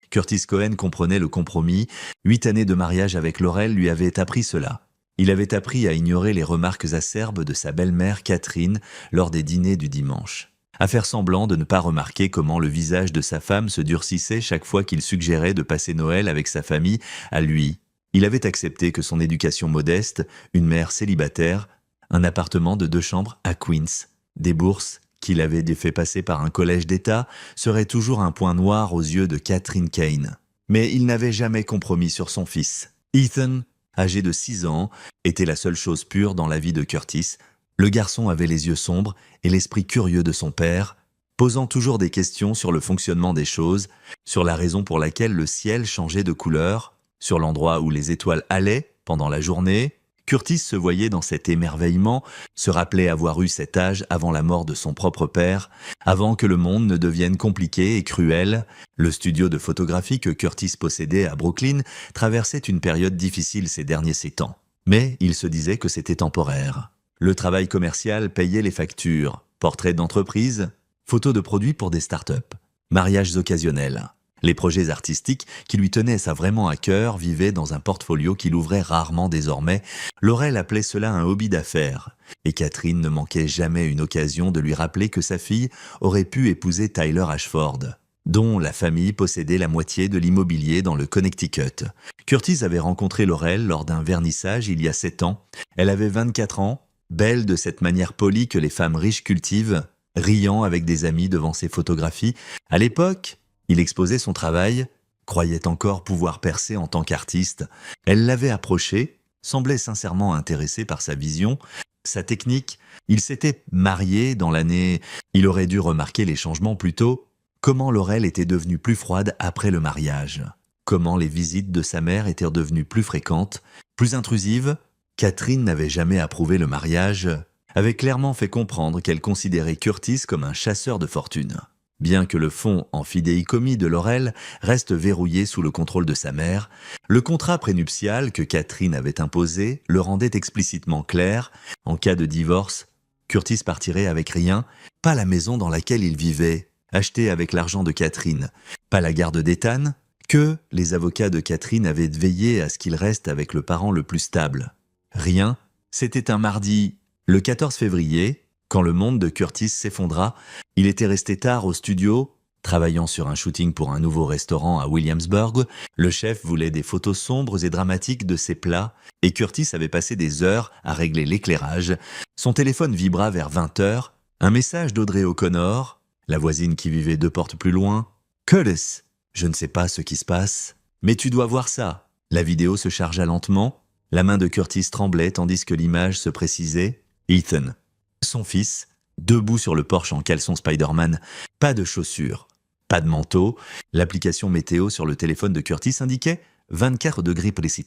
Curtis Cohen comprenait le compromis. 8 années de mariage avec Laurel lui avaient appris cela. Il avait appris à ignorer les remarques acerbes de sa belle-mère Catherine lors des dîners du dimanche. À faire semblant de ne pas remarquer comment le visage de sa femme se durcissait chaque fois qu'il suggérait de passer Noël avec sa famille à lui. Il avait accepté que son éducation modeste, une mère célibataire, un appartement de 2 chambres à Queens, des bourses qu'il avait fait passer par un collège d'État, seraient toujours un point noir aux yeux de Catherine Kane. Mais il n'avait jamais compromis sur son fils. Ethan, âgé de 6 ans, était la seule chose pure dans la vie de Curtis. Le garçon avait les yeux sombres et l'esprit curieux de son père, posant toujours des questions sur le fonctionnement des choses, sur la raison pour laquelle le ciel changeait de couleur, sur l'endroit où les étoiles allaient pendant la journée. Curtis se voyait dans cet émerveillement, se rappelait avoir eu cet âge avant la mort de son propre père, avant que le monde ne devienne compliqué et cruel. Le studio de photographie que Curtis possédait à Brooklyn traversait une période difficile ces derniers 7 ans. Mais il se disait que c'était temporaire. Le travail commercial payait les factures, portraits d'entreprise, photos de produits pour des startups, mariages occasionnels. Les projets artistiques qui lui tenaient ça vraiment à cœur vivaient dans un portfolio qu'il ouvrait rarement désormais. Laurel appelait cela un hobby d'affaires. Et Catherine ne manquait jamais une occasion de lui rappeler que sa fille aurait pu épouser Tyler Ashford, dont la famille possédait la moitié de l'immobilier dans le Connecticut. Curtis avait rencontré Laurel lors d'un vernissage il y a 7 ans. Elle avait 24 ans, belle de cette manière polie que les femmes riches cultivent, riant avec des amis devant ses photographies. À l'époque, il exposait son travail, croyait encore pouvoir percer en tant qu'artiste. Elle l'avait approché, semblait sincèrement intéressée par sa vision, sa technique. Il s'était marié dans l'année. Il aurait dû remarquer les changements plus tôt. Comment Laurel était devenue plus froide après le mariage. Comment les visites de sa mère étaient devenues plus fréquentes, plus intrusives. Catherine n'avait jamais approuvé le mariage, avait clairement fait comprendre qu'elle considérait Curtis comme un chasseur de fortune. Bien que le fonds en fidéicommis de Laurel reste verrouillé sous le contrôle de sa mère, le contrat prénuptial que Catherine avait imposé le rendait explicitement clair. En cas de divorce, Curtis partirait avec rien, pas la maison dans laquelle il vivait, achetée avec l'argent de Catherine, pas la garde d'Ethan, que les avocats de Catherine avaient veillé à ce qu'il reste avec le parent le plus stable. Rien, c'était un mardi, le 14 février, quand le monde de Curtis s'effondra. Il était resté tard au studio, travaillant sur un shooting pour un nouveau restaurant à Williamsburg. Le chef voulait des photos sombres et dramatiques de ses plats, et Curtis avait passé des heures à régler l'éclairage. Son téléphone vibra vers 20h, un message d'Audrey O'Connor, la voisine qui vivait 2 portes plus loin. « Curtis, je ne sais pas ce qui se passe, mais tu dois voir ça. » La vidéo se chargea lentement. La main de Curtis tremblait tandis que l'image se précisait. Ethan, son fils, debout sur le porche en caleçon Spider-Man, pas de chaussures, pas de manteau. L'application météo sur le téléphone de Curtis indiquait 24 degrés précis.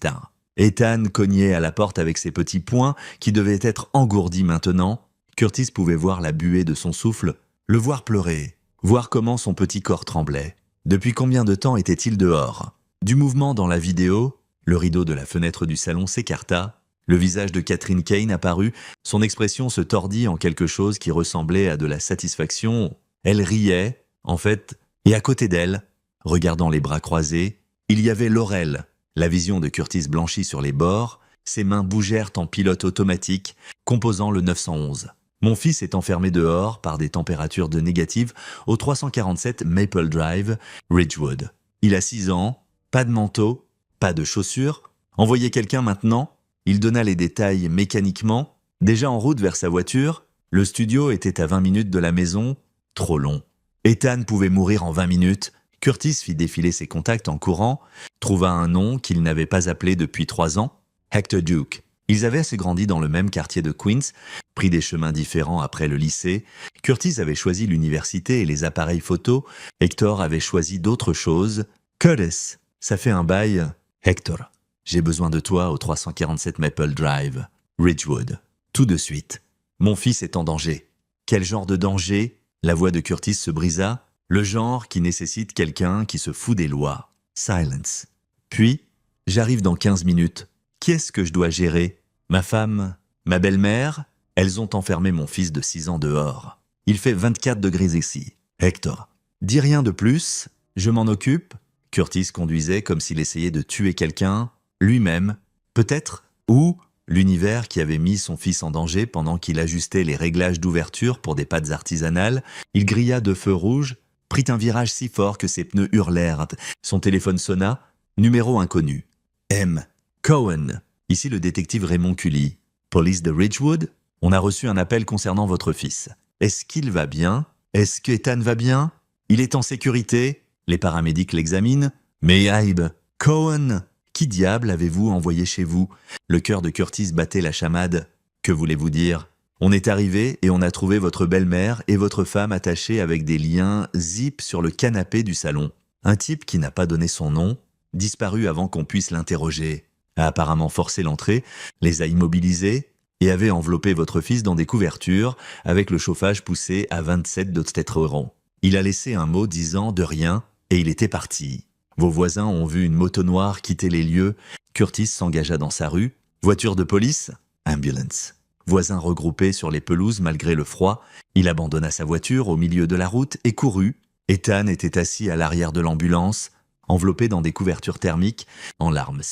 Ethan cognait à la porte avec ses petits poings qui devaient être engourdis maintenant. Curtis pouvait voir la buée de son souffle, le voir pleurer, voir comment son petit corps tremblait. Depuis combien de temps était-il dehors? Du mouvement dans la vidéo, le rideau de la fenêtre du salon s'écarta. Le visage de Catherine Kane apparut, son expression se tordit en quelque chose qui ressemblait à de la satisfaction. Elle riait, en fait, et à côté d'elle, regardant les bras croisés, il y avait Laurel. La vision de Curtis blanchit sur les bords, ses mains bougèrent en pilote automatique, composant le 911. Mon fils est enfermé dehors par des températures de négatives au 347 Maple Drive, Ridgewood. Il a 6 ans, pas de manteau, pas de chaussures. Envoyez quelqu'un maintenant. Il donna les détails mécaniquement. Déjà en route vers sa voiture, le studio était à 20 minutes de la maison. Trop long. Ethan pouvait mourir en 20 minutes. Curtis fit défiler ses contacts en courant, trouva un nom qu'il n'avait pas appelé depuis 3 ans, Hector Duke. Ils avaient assez grandi dans le même quartier de Queens, pris des chemins différents après le lycée. Curtis avait choisi l'université et les appareils photo. Hector avait choisi d'autres choses. Curtis, ça fait un bail. Hector, j'ai besoin de toi au 347 Maple Drive, Ridgewood. Tout de suite. Mon fils est en danger. Quel genre de danger? La voix de Curtis se brisa. Le genre qui nécessite quelqu'un qui se fout des lois. Silence. Puis, j'arrive dans 15 minutes. Qu'est-ce que je dois gérer? Ma femme? Ma belle-mère? Elles ont enfermé mon fils de 6 ans dehors. Il fait 24 degrés ici. Hector, dis rien de plus, je m'en occupe. Curtis conduisait comme s'il essayait de tuer quelqu'un, lui-même, peut-être, ou l'univers qui avait mis son fils en danger pendant qu'il ajustait les réglages d'ouverture pour des pâtes artisanales. Il grilla 2 feux rouges, prit un virage si fort que ses pneus hurlèrent. Son téléphone sonna, numéro inconnu. M. Cohen. Ici le détective Raymond Cully. Police de Ridgewood. On a reçu un appel concernant votre fils. Est-ce qu'il va bien? Est-ce que Ethan va bien? Il est en sécurité? Les paramédics l'examinent. Mais Abe, Cohen, qui diable avez-vous envoyé chez vous? Le cœur de Curtis battait la chamade. Que voulez-vous dire? On est arrivé et on a trouvé votre belle-mère et votre femme attachées avec des liens zip sur le canapé du salon. Un type qui n'a pas donné son nom, disparu avant qu'on puisse l'interroger, a apparemment forcé l'entrée, les a immobilisés et avait enveloppé votre fils dans des couvertures avec le chauffage poussé à 27 d'Otteteron. Il a laissé un mot disant de rien et il était parti. Vos voisins ont vu une moto noire quitter les lieux. Curtis s'engagea dans sa rue. Voiture de police? Ambulance. Voisins regroupés sur les pelouses malgré le froid. Il abandonna sa voiture au milieu de la route et courut. Ethan était assis à l'arrière de l'ambulance, enveloppé dans des couvertures thermiques, en larmes.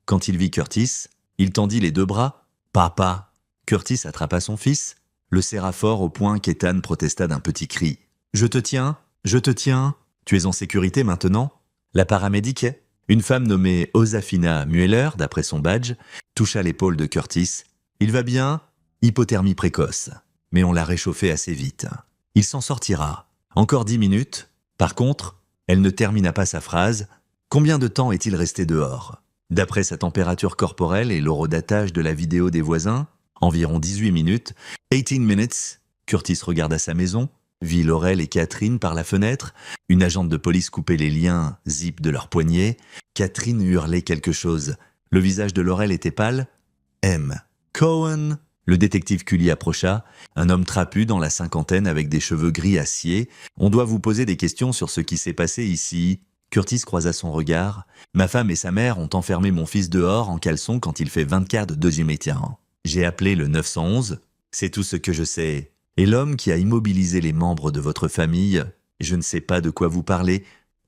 Quand il vit Curtis, il tendit les 2 bras. « Papa !» Curtis attrapa son fils, le serra fort au point qu'Ethan protesta d'un petit cri. « Je te tiens, je te tiens. Tu es en sécurité maintenant ?» La paramédic, une femme nommée Osafina Mueller, d'après son badge, toucha l'épaule de Curtis. « Il va bien? Hypothermie précoce. Mais on l'a réchauffé assez vite. Il s'en sortira. Encore 10 minutes. Par contre, elle ne termina pas sa phrase. Combien de temps est-il resté dehors? D'après sa température corporelle et l'horodatage de la vidéo des voisins, environ 18 minutes. 18 minutes. Curtis regarda sa maison, vit Laurel et Catherine par la fenêtre. Une agente de police coupait les liens zip de leurs poignets. Catherine hurlait quelque chose. Le visage de Laurel était pâle. M. Cohen. Le détective Cully approcha, un homme trapu dans la cinquantaine avec des cheveux gris acier. « On doit vous poser des questions sur ce qui s'est passé ici. » Curtis croisa son regard. « Ma femme et sa mère ont enfermé mon fils dehors en caleçon quand il fait 24 de métier. J'ai appelé le 911. C'est tout ce que je sais. Et l'homme qui a immobilisé les membres de votre famille, je ne sais pas de quoi vous parlez. »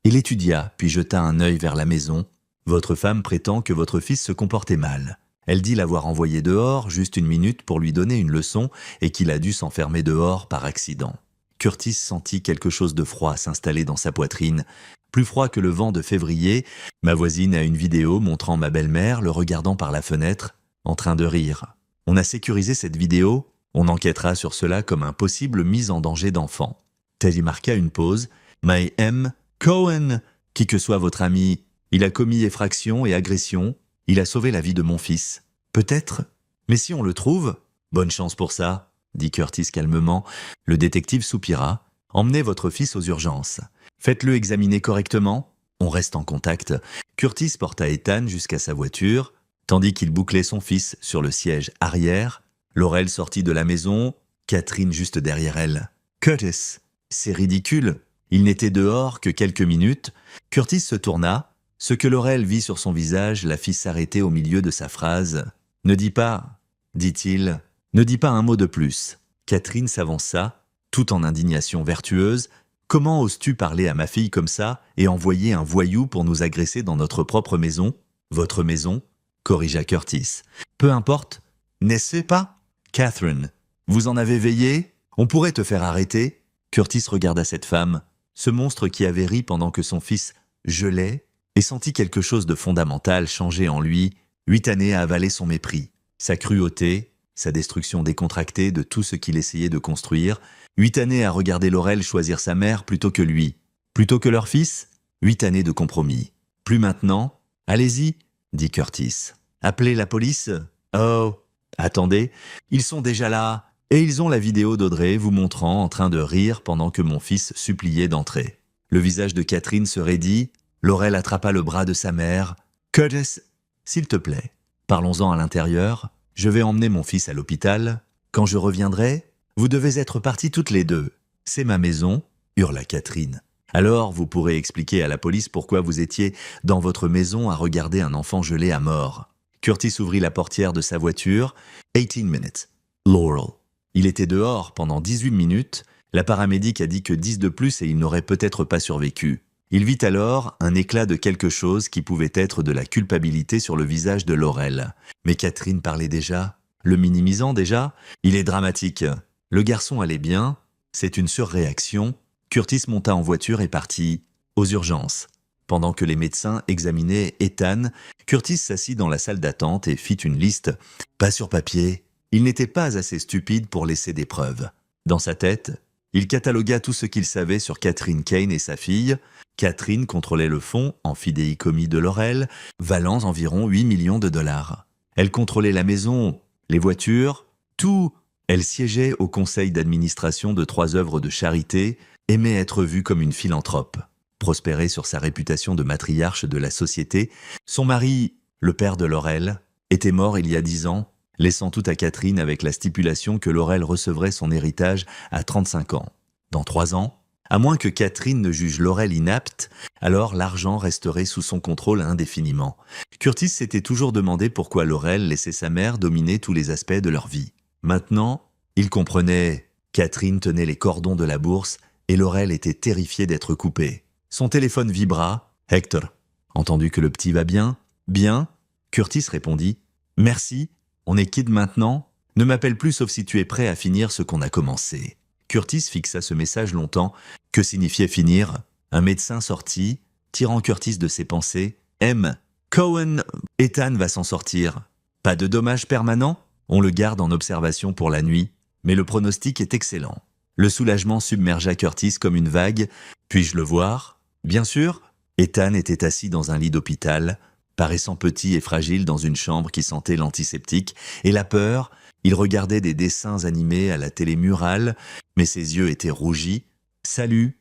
Il étudia, puis jeta un œil vers la maison. « Votre femme prétend que votre fils se comportait mal. Elle dit l'avoir envoyé dehors juste 1 minute pour lui donner une leçon et qu'il a dû s'enfermer dehors par accident. » Curtis sentit quelque chose de froid s'installer dans sa poitrine. Plus froid que le vent de février. Ma voisine a une vidéo montrant ma belle-mère le regardant par la fenêtre, en train de rire. On a sécurisé cette vidéo. On enquêtera sur cela comme un possible mise en danger d'enfant. Teddy marqua une pause. My M. Cohen, qui que soit votre ami, il a commis effraction et agression. Il a sauvé la vie de mon fils. Peut-être. Mais si on le trouve, bonne chance pour ça, dit Curtis calmement. Le détective soupira. Emmenez votre fils aux urgences. Faites-le examiner correctement. On reste en contact. Curtis porta Ethan jusqu'à sa voiture, tandis qu'il bouclait son fils sur le siège arrière. Laurel sortit de la maison, Catherine juste derrière elle. Curtis, c'est ridicule. Il n'était dehors que quelques minutes. Curtis se tourna. Ce que Laurel vit sur son visage la fit s'arrêter au milieu de sa phrase. « Ne dis pas, dit-il, ne dis pas un mot de plus. » Catherine s'avança, tout en indignation vertueuse. « Comment oses-tu parler à ma fille comme ça et envoyer un voyou pour nous agresser dans notre propre maison? Votre maison ?» corrigea Curtis. « Peu importe, n'est-ce pas? Catherine, vous en avez veillé? On pourrait te faire arrêter. » Curtis regarda cette femme, ce monstre qui avait ri pendant que son fils gelait, et sentit quelque chose de fondamental changer en lui, 8 années à avaler son mépris, sa cruauté, sa destruction décontractée de tout ce qu'il essayait de construire, 8 années à regarder Laurel choisir sa mère plutôt que lui, plutôt que leur fils, 8 années de compromis. Plus maintenant, allez-y, dit Curtis. Appelez la police? Oh, attendez, ils sont déjà là, et ils ont la vidéo d'Audrey vous montrant en train de rire pendant que mon fils suppliait d'entrer. Le visage de Catherine se raidit. Laurel attrapa le bras de sa mère. « Curtis, s'il te plaît, parlons-en à l'intérieur. Je vais emmener mon fils à l'hôpital. Quand je reviendrai, vous devez être partis toutes les deux. C'est ma maison, » hurla Catherine. « Alors vous pourrez expliquer à la police pourquoi vous étiez dans votre maison à regarder un enfant gelé à mort. » Curtis ouvrit la portière de sa voiture. 18 minutes. Laurel. Il était dehors pendant 18 minutes. La paramédic a dit que 10 de plus et il n'aurait peut-être pas survécu. Il vit alors un éclat de quelque chose qui pouvait être de la culpabilité sur le visage de Laurel. Mais Catherine parlait déjà, le minimisant déjà. Il est dramatique. Le garçon allait bien, c'est une surréaction. Curtis monta en voiture et partit aux urgences. Pendant que les médecins examinaient Ethan, Curtis s'assit dans la salle d'attente et fit une liste. Pas sur papier, il n'était pas assez stupide pour laisser des preuves. Dans sa tête, il catalogua tout ce qu'il savait sur Catherine Kane et sa fille. Catherine contrôlait le fonds en fidéicommis de Laurel, valant environ 8 millions de dollars. Elle contrôlait la maison, les voitures, tout. Elle siégeait au conseil d'administration de 3 œuvres de charité, aimait être vue comme une philanthrope. Prospérait sur sa réputation de matriarche de la société, son mari, le père de Laurel, était mort il y a 10 ans, laissant tout à Catherine avec la stipulation que Laurel recevrait son héritage à 35 ans. Dans 3 ans, à moins que Catherine ne juge Laurel inapte, alors l'argent resterait sous son contrôle indéfiniment. Curtis s'était toujours demandé pourquoi Laurel laissait sa mère dominer tous les aspects de leur vie. Maintenant, il comprenait. Catherine tenait les cordons de la bourse et Laurel était terrifiée d'être coupée. Son téléphone vibra. « Hector, entendu que le petit va bien ?»« Bien ?» Curtis répondit. « Merci, on est quitte maintenant. Ne m'appelle plus sauf si tu es prêt à finir ce qu'on a commencé. » Curtis fixa ce message longtemps. Que signifiait finir? Un médecin sortit, tirant Curtis de ses pensées. « M. Cohen, Ethan va s'en sortir. Pas de dommages permanents? On le garde en observation pour la nuit, mais le pronostic est excellent. » Le soulagement submergea Curtis comme une vague. « Puis-je le voir ?»« Bien sûr. » Ethan était assis dans un lit d'hôpital, paraissant petit et fragile dans une chambre qui sentait l'antiseptique, et la peur. Il regardait des dessins animés à la télé murale, mais ses yeux étaient rougis. « Salut,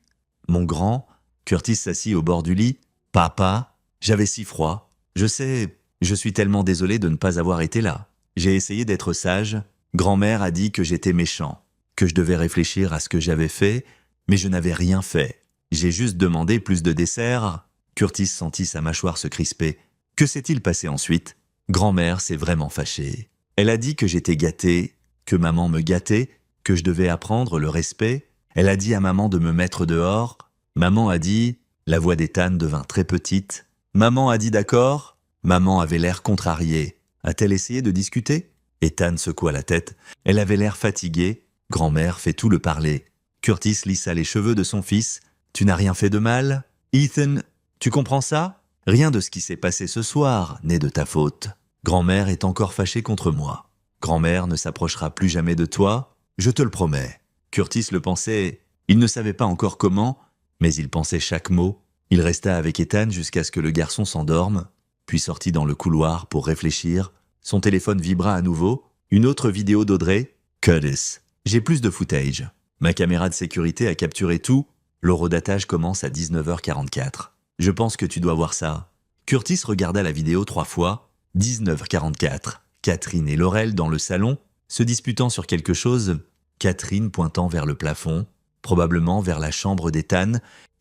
mon grand. » Curtis s'assit au bord du lit. « Papa, j'avais si froid. Je sais, je suis tellement désolé de ne pas avoir été là. J'ai essayé d'être sage. Grand-mère a dit que j'étais méchant, que je devais réfléchir à ce que j'avais fait, mais je n'avais rien fait. J'ai juste demandé plus de dessert. » Curtis sentit sa mâchoire se crisper. Que s'est-il passé ensuite? Grand-mère s'est vraiment fâchée. Elle a dit que j'étais gâté, que maman me gâtait, que je devais apprendre le respect. Elle a dit à maman de me mettre dehors. Maman a dit... La voix d'Ethan devint très petite. Maman a dit d'accord. Maman avait l'air contrariée. A-t-elle essayé de discuter? Ethan secoua la tête. Elle avait l'air fatiguée. Grand-mère fait tout le parler. Curtis lissa les cheveux de son fils. Tu n'as rien fait de mal? Ethan, tu comprends ça? Rien de ce qui s'est passé ce soir n'est de ta faute. Grand-mère est encore fâchée contre moi. Grand-mère ne s'approchera plus jamais de toi, je te le promets. Curtis le pensait, il ne savait pas encore comment, mais il pensait chaque mot. Il resta avec Ethan jusqu'à ce que le garçon s'endorme, puis sortit dans le couloir pour réfléchir. Son téléphone vibra à nouveau. Une autre vidéo d'Audrey. Curtis, j'ai plus de footage. Ma caméra de sécurité a capturé tout. L'horodatage commence à 19h44. Je pense que tu dois voir ça. Curtis regarda la vidéo 3 fois. 19h44. Catherine et Laurel dans le salon, se disputant sur quelque chose. Catherine pointant vers le plafond, probablement vers la chambre d'Ethan.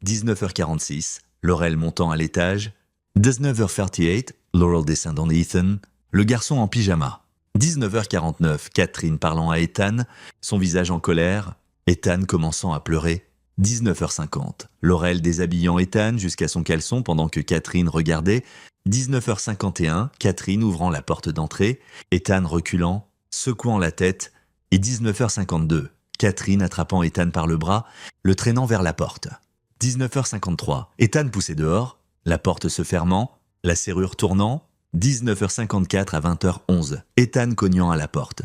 19h46. Laurel montant à l'étage. 19h38. Laurel descendant Ethan. Le garçon en pyjama. 19h49. Catherine parlant à Ethan, son visage en colère. Ethan commençant à pleurer. 19h50. Laurel déshabillant Ethan jusqu'à son caleçon pendant que Catherine regardait. 19h51. Catherine ouvrant la porte d'entrée. Ethan reculant, secouant la tête. Et 19h52. Catherine attrapant Ethan par le bras, le traînant vers la porte. 19h53. Ethan poussé dehors, la porte se fermant, la serrure tournant. 19h54 à 20h11. Ethan cognant à la porte,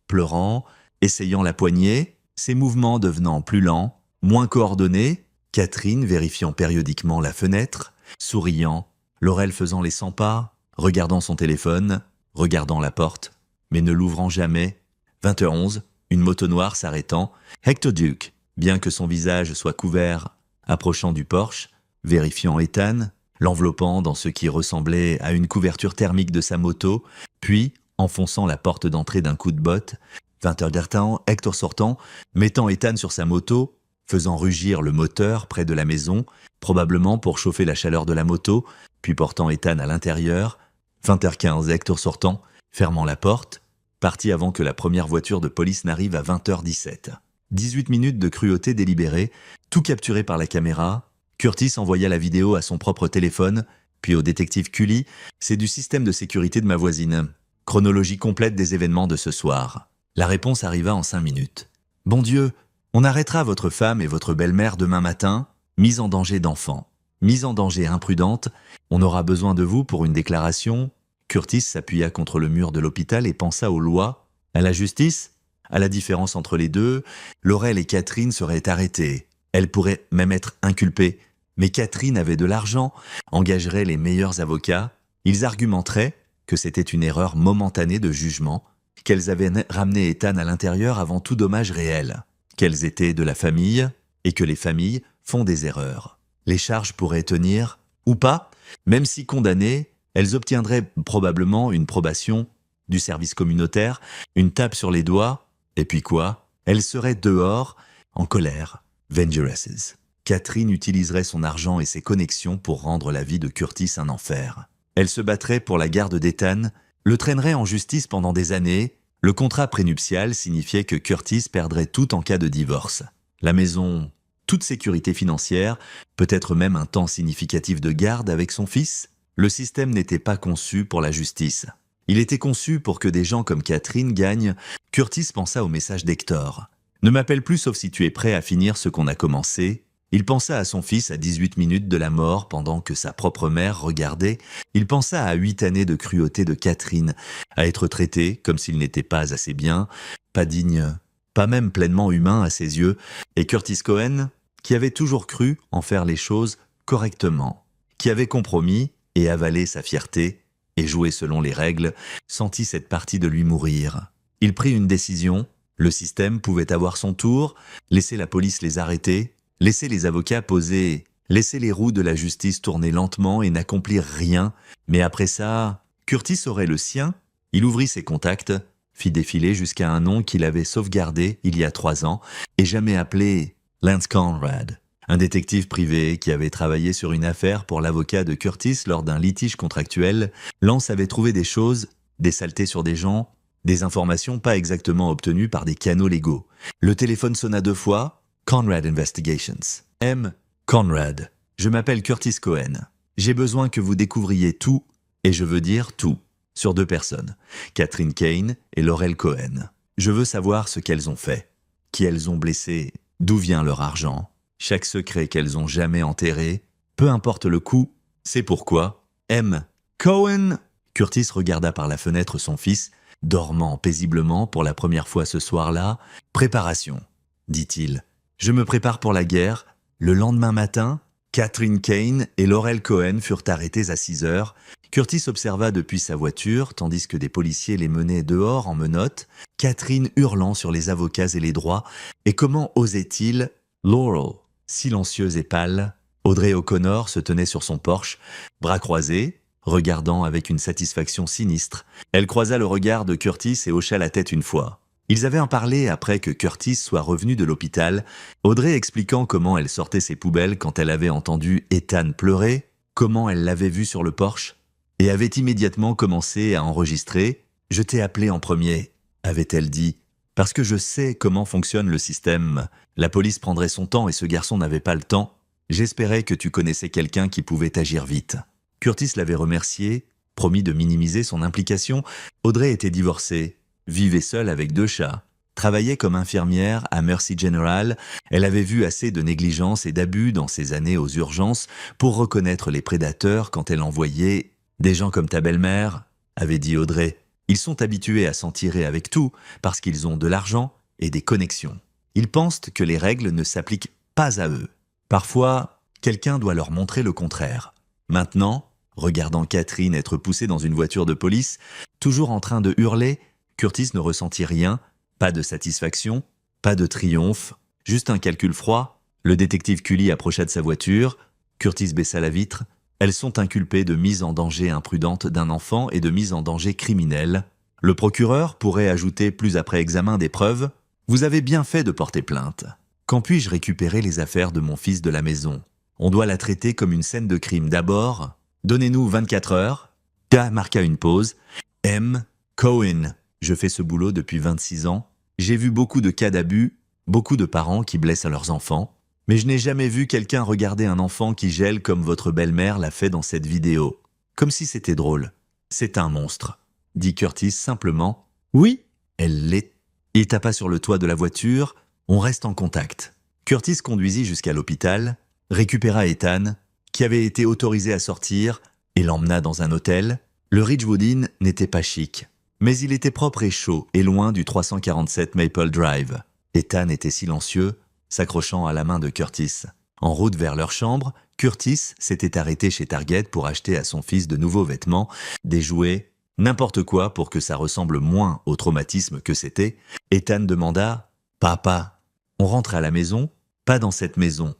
pleurant, essayant la poignée, ses mouvements devenant plus lents, moins coordonnés. Catherine vérifiant périodiquement la fenêtre, souriant. Laurel faisant les 100 pas, regardant son téléphone, regardant la porte, mais ne l'ouvrant jamais. 20h11, une moto noire s'arrêtant. Hector Duke, bien que son visage soit couvert, approchant du Porsche, vérifiant Ethan, l'enveloppant dans ce qui ressemblait à une couverture thermique de sa moto, puis enfonçant la porte d'entrée d'un coup de botte. 20h Hector sortant, mettant Ethan sur sa moto, faisant rugir le moteur près de la maison, probablement pour chauffer la chaleur de la moto, puis portant Ethan à l'intérieur. 20h15, Hector sortant, fermant la porte, parti avant que la première voiture de police n'arrive à 20h17. 18 minutes de cruauté délibérée, tout capturé par la caméra. Curtis envoya la vidéo à son propre téléphone, puis au détective Cully. C'est du système de sécurité de ma voisine. Chronologie complète des événements de ce soir. La réponse arriva en 5 minutes. Bon Dieu, on arrêtera votre femme et votre belle-mère demain matin. Mise en danger d'enfant. Mise en danger imprudente. On aura besoin de vous pour une déclaration. Curtis s'appuya contre le mur de l'hôpital et pensa aux lois, à la justice, à la différence entre les deux. Laurel et Catherine seraient arrêtées. Elles pourraient même être inculpées. Mais Catherine avait de l'argent, engagerait les meilleurs avocats. Ils argumenteraient que c'était une erreur momentanée de jugement, qu'elles avaient ramené Ethan à l'intérieur avant tout dommage réel, qu'elles étaient de la famille et que les familles font des erreurs. Les charges pourraient tenir, ou pas, même si condamnées, elles obtiendraient probablement une probation du service communautaire, une tape sur les doigts, et puis quoi? Elles seraient dehors, en colère, vengeresses. Catherine utiliserait son argent et ses connexions pour rendre la vie de Curtis un enfer. Elle se battrait pour la garde d'Ethan, le traînerait en justice pendant des années. Le contrat prénuptial signifiait que Curtis perdrait tout en cas de divorce. La maison, toute sécurité financière, peut-être même un temps significatif de garde avec son fils. Le système n'était pas conçu pour la justice. Il était conçu pour que des gens comme Catherine gagnent. Curtis pensa au message d'Hector. « Ne m'appelle plus sauf si tu es prêt à finir ce qu'on a commencé. » Il pensa à son fils à 18 minutes de la mort pendant que sa propre mère regardait. Il pensa à 8 années de cruauté de Catherine, à être traité comme s'il n'était pas assez bien, pas digne, pas même pleinement humain à ses yeux, et Curtis Cohen, qui avait toujours cru en faire les choses correctement, qui avait compromis et avalé sa fierté et joué selon les règles, sentit cette partie de lui mourir. Il prit une décision, le système pouvait avoir son tour, laisser la police les arrêter, laisser les avocats poser, laisser les roues de la justice tourner lentement et n'accomplir rien. Mais après ça, Curtis aurait le sien. Il ouvrit ses contacts, fit défiler jusqu'à un nom qu'il avait sauvegardé il y a 3 ans et jamais appelé Lance Conrad, un détective privé qui avait travaillé sur une affaire pour l'avocat de Curtis lors d'un litige contractuel. Lance avait trouvé des choses, des saletés sur des gens, des informations pas exactement obtenues par des canaux légaux. Le téléphone sonna 2 fois. Conrad Investigations. M. Conrad. Je m'appelle Curtis Cohen. J'ai besoin que vous découvriez tout, et je veux dire tout, sur 2 personnes, Catherine Kane et Laurel Cohen. Je veux savoir ce qu'elles ont fait, qui elles ont blessé, d'où vient leur argent, chaque secret qu'elles ont jamais enterré, peu importe le coût, c'est pourquoi. M. Cohen. Curtis regarda par la fenêtre son fils, dormant paisiblement pour la première fois ce soir-là. Préparation, dit-il. Je me prépare pour la guerre. Le lendemain matin, Catherine Kane et Laurel Cohen furent arrêtés à 6 heures. Curtis observa depuis sa voiture, tandis que des policiers les menaient dehors en menottes, Catherine hurlant sur les avocats et les droits. Et comment osait-il? Laurel, silencieuse et pâle, Audrey O'Connor se tenait sur son porche, bras croisés, regardant avec une satisfaction sinistre. Elle croisa le regard de Curtis et hocha la tête une fois. Ils avaient en parlé après que Curtis soit revenu de l'hôpital, Audrey expliquant comment elle sortait ses poubelles quand elle avait entendu Ethan pleurer, comment elle l'avait vu sur le porche, et avait immédiatement commencé à enregistrer. « Je t'ai appelé en premier », avait-elle dit, « parce que je sais comment fonctionne le système. La police prendrait son temps et ce garçon n'avait pas le temps. J'espérais que tu connaissais quelqu'un qui pouvait agir vite. » Curtis l'avait remercié, promis de minimiser son implication. Audrey était divorcée. Vivait seule avec 2 chats, travaillait comme infirmière à Mercy General. Elle avait vu assez de négligence et d'abus dans ses années aux urgences pour reconnaître les prédateurs quand elle envoyait « Des gens comme ta belle-mère », avait dit Audrey. Ils sont habitués à s'en tirer avec tout parce qu'ils ont de l'argent et des connexions. Ils pensent que les règles ne s'appliquent pas à eux. Parfois, quelqu'un doit leur montrer le contraire. Maintenant, regardant Catherine être poussée dans une voiture de police, toujours en train de hurler, Curtis ne ressentit rien, pas de satisfaction, pas de triomphe, juste un calcul froid. Le détective Cully approcha de sa voiture. Curtis baissa la vitre. Elles sont inculpées de mise en danger imprudente d'un enfant et de mise en danger criminelle. Le procureur pourrait ajouter plus après examen des preuves. Vous avez bien fait de porter plainte. Quand puis-je récupérer les affaires de mon fils de la maison? On doit la traiter comme une scène de crime d'abord. Donnez-nous 24 heures. K marqua une pause. M. Cohen. Je fais ce boulot depuis 26 ans. J'ai vu beaucoup de cas d'abus, beaucoup de parents qui blessent leurs enfants. Mais je n'ai jamais vu quelqu'un regarder un enfant qui gèle comme votre belle-mère l'a fait dans cette vidéo. Comme si c'était drôle. C'est un monstre, dit Curtis simplement. Oui, elle l'est. Il tapa sur le toit de la voiture. On reste en contact. Curtis conduisit jusqu'à l'hôpital, récupéra Ethan, qui avait été autorisé à sortir, et l'emmena dans un hôtel. Le Ridgewood Inn n'était pas chic, mais il était propre et chaud et loin du 347 Maple Drive. Ethan était silencieux, s'accrochant à la main de Curtis. En route vers leur chambre, Curtis s'était arrêté chez Target pour acheter à son fils de nouveaux vêtements, des jouets, n'importe quoi pour que ça ressemble moins au traumatisme que c'était. Ethan demanda « Papa, on rentre à la maison ? Pas dans cette maison.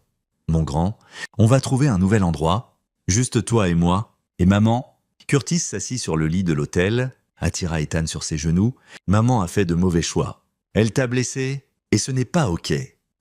Mon grand, on va trouver un nouvel endroit, juste toi et moi, et maman. » Curtis s'assit sur le lit de l'hôtel, attira Ethan sur ses genoux. « Maman a fait de mauvais choix. Elle t'a blessé, et ce n'est pas OK.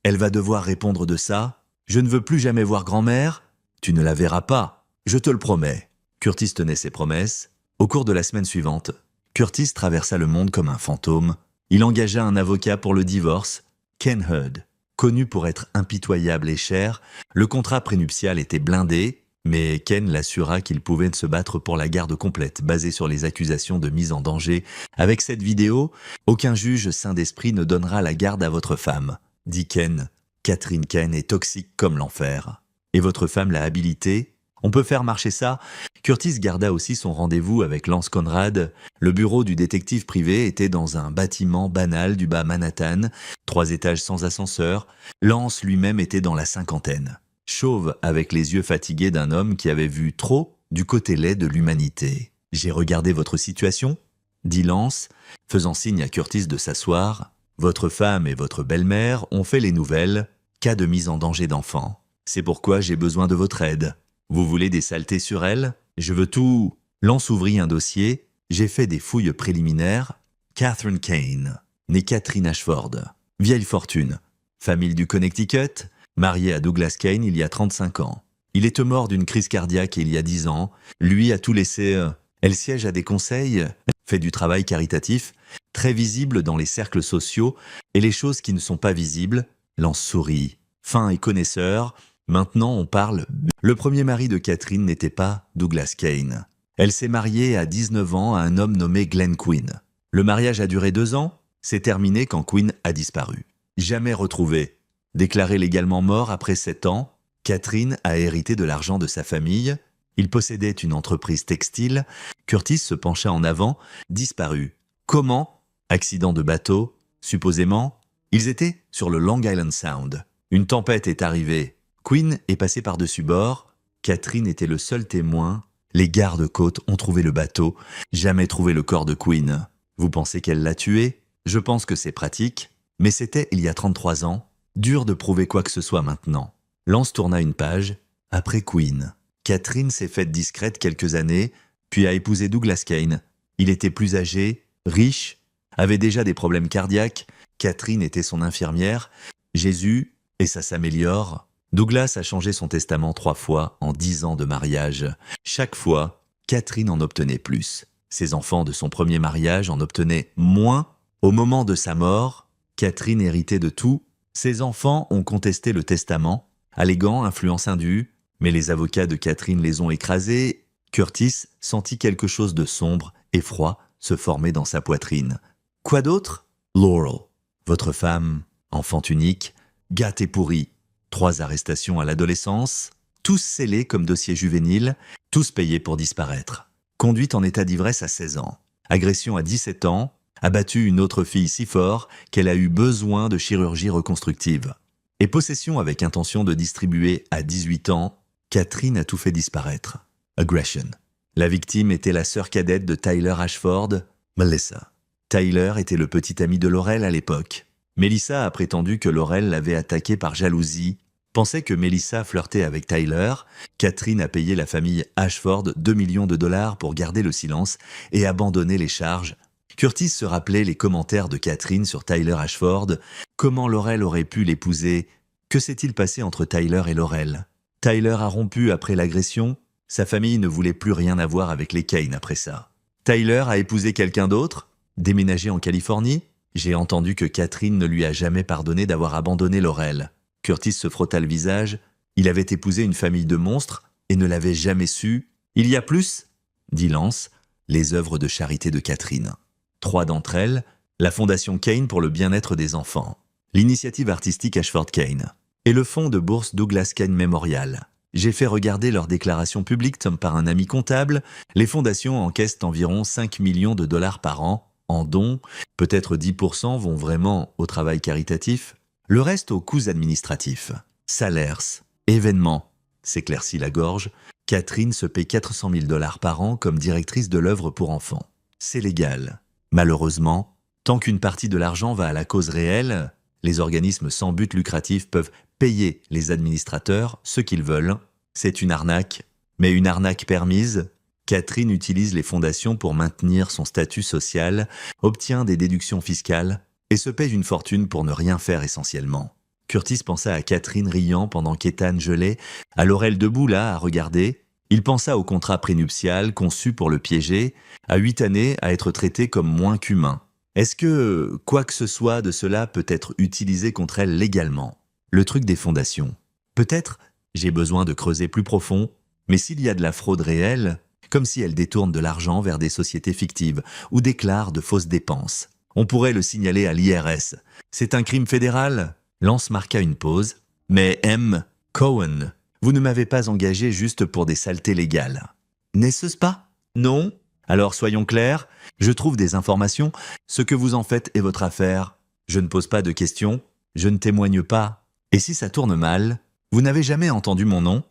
Elle va devoir répondre de ça. Je ne veux plus jamais voir grand-mère. Tu ne la verras pas, je te le promets. » Curtis tenait ses promesses. Au cours de la semaine suivante, Curtis traversa le monde comme un fantôme. Il engagea un avocat pour le divorce, Ken Hurd. Connu pour être impitoyable et cher, le contrat prénuptial était blindé, mais Ken l'assura qu'il pouvait se battre pour la garde complète, basée sur les accusations de mise en danger. « Avec cette vidéo, aucun juge saint d'esprit ne donnera la garde à votre femme, » dit Ken. « Catherine Ken est toxique comme l'enfer. Et votre femme l'a habilitée ? On peut faire marcher ça ?» Curtis garda aussi son rendez-vous avec Lance Conrad. Le bureau du détective privé était dans un bâtiment banal du bas Manhattan, 3 étages sans ascenseur. Lance lui-même était dans la cinquantaine, chauve avec les yeux fatigués d'un homme qui avait vu trop du côté laid de l'humanité. « J'ai regardé votre situation ?» dit Lance, faisant signe à Curtis de s'asseoir. « Votre femme et votre belle-mère ont fait les nouvelles, cas de mise en danger d'enfant. C'est pourquoi j'ai besoin de votre aide. Vous voulez des saletés sur elle ? Je veux tout. » Lance ouvrit un dossier. « J'ai fait des fouilles préliminaires. Catherine Kane, née Catherine Ashford. Vieille fortune. Famille du Connecticut, mariée à Douglas Kane il y a 35 ans. Il est mort d'une crise cardiaque il y a 10 ans. Lui a tout laissé. Elle siège à des conseils, fait du travail caritatif, très visible dans les cercles sociaux et les choses qui ne sont pas visibles. » Lance sourit. Fin et connaisseur. Maintenant, on parle. Le premier mari de Catherine n'était pas Douglas Kane. Elle s'est mariée à 19 ans à un homme nommé Glenn Quinn. Le mariage a duré 2 ans, c'est terminé quand Quinn a disparu. Jamais retrouvé. Déclaré légalement mort après 7 ans, Catherine a hérité de l'argent de sa famille. Il possédait une entreprise textile. Curtis se pencha en avant. Disparu. Comment ? Accident de bateau, supposément. Ils étaient sur le Long Island Sound. Une tempête est arrivée. Quinn est passé par-dessus bord. Catherine était le seul témoin. Les gardes-côtes ont trouvé le bateau. Jamais trouvé le corps de Quinn. Vous pensez qu'elle l'a tué ? Je pense que c'est pratique. Mais c'était il y a 33 ans. Dur de prouver quoi que ce soit maintenant. Lance tourna une page. Après Quinn. Catherine s'est faite discrète quelques années, puis a épousé Douglas Kane. Il était plus âgé, riche, avait déjà des problèmes cardiaques. Catherine était son infirmière. Jésus, et ça s'améliore. Douglas a changé son testament 3 fois en 10 ans de mariage. Chaque fois, Catherine en obtenait plus. Ses enfants de son premier mariage en obtenaient moins. Au moment de sa mort, Catherine héritait de tout. Ses enfants ont contesté le testament, alléguant influence indue, mais les avocats de Catherine les ont écrasés. Curtis sentit quelque chose de sombre et froid se former dans sa poitrine. Quoi d'autre ? Laurel, votre femme, enfant unique, gâtée pourrie. 3 arrestations à l'adolescence, tous scellés comme dossiers juvéniles, tous payés pour disparaître. Conduite en état d'ivresse à 16 ans. Agression à 17 ans, a battu une autre fille si fort qu'elle a eu besoin de chirurgie reconstructive. Et possession avec intention de distribuer à 18 ans, Catherine a tout fait disparaître. Aggression. La victime était la sœur cadette de Tyler Ashford, Melissa. Tyler était le petit ami de Laurel à l'époque. Melissa a prétendu que Laurel l'avait attaqué par jalousie, pensait que Melissa flirtait avec Tyler. Catherine a payé la famille Ashford 2 millions de dollars pour garder le silence et abandonner les charges. Curtis se rappelait les commentaires de Catherine sur Tyler Ashford. Comment Laurel aurait pu l'épouser ? Que s'est-il passé entre Tyler et Laurel ? Tyler a rompu après l'agression. Sa famille ne voulait plus rien avoir avec les Kane après ça. Tyler a épousé quelqu'un d'autre ? Déménagé en Californie ? J'ai entendu que Catherine ne lui a jamais pardonné d'avoir abandonné Laurel. Curtis se frotta le visage. Il avait épousé une famille de monstres et ne l'avait jamais su. Il y a plus, dit Lance, les œuvres de charité de Catherine. 3 d'entre elles, la Fondation Kane pour le bien-être des enfants, l'initiative artistique Ashford Kane et le fonds de bourse Douglas Kane Memorial. J'ai fait regarder leurs déclarations publiques par un ami comptable. Les fondations encaissent environ 5 millions de dollars par an en dons. Peut-être 10% vont vraiment au travail caritatif. Le reste aux coûts administratifs. Salaires, événements, s'éclaircit la gorge. Catherine se paie 400 000 dollars par an comme directrice de l'œuvre pour enfants. C'est légal. Malheureusement, tant qu'une partie de l'argent va à la cause réelle, les organismes sans but lucratif peuvent payer les administrateurs ce qu'ils veulent. C'est une arnaque, mais une arnaque permise. Catherine utilise les fondations pour maintenir son statut social, obtient des déductions fiscales et se paye une fortune pour ne rien faire essentiellement. Curtis pensa à Catherine riant pendant qu'Ethan gelait, à Laurel debout là à regarder. Il pensa au contrat prénuptial conçu pour le piéger, à 8 années à être traité comme moins qu'humain. Est-ce que quoi que ce soit de cela peut être utilisé contre elle légalement? Le truc des fondations. Peut-être j'ai besoin de creuser plus profond, mais s'il y a de la fraude réelle, comme si elle détourne de l'argent vers des sociétés fictives ou déclare de fausses dépenses, on pourrait le signaler à l'IRS. C'est un crime fédéral? Lance marqua une pause. Mais M. Cohen, vous ne m'avez pas engagé juste pour des saletés légales. N'est-ce pas? Non? Alors soyons clairs, je trouve des informations, ce que vous en faites est votre affaire. Je ne pose pas de questions, je ne témoigne pas. Et si ça tourne mal, vous n'avez jamais entendu mon nom?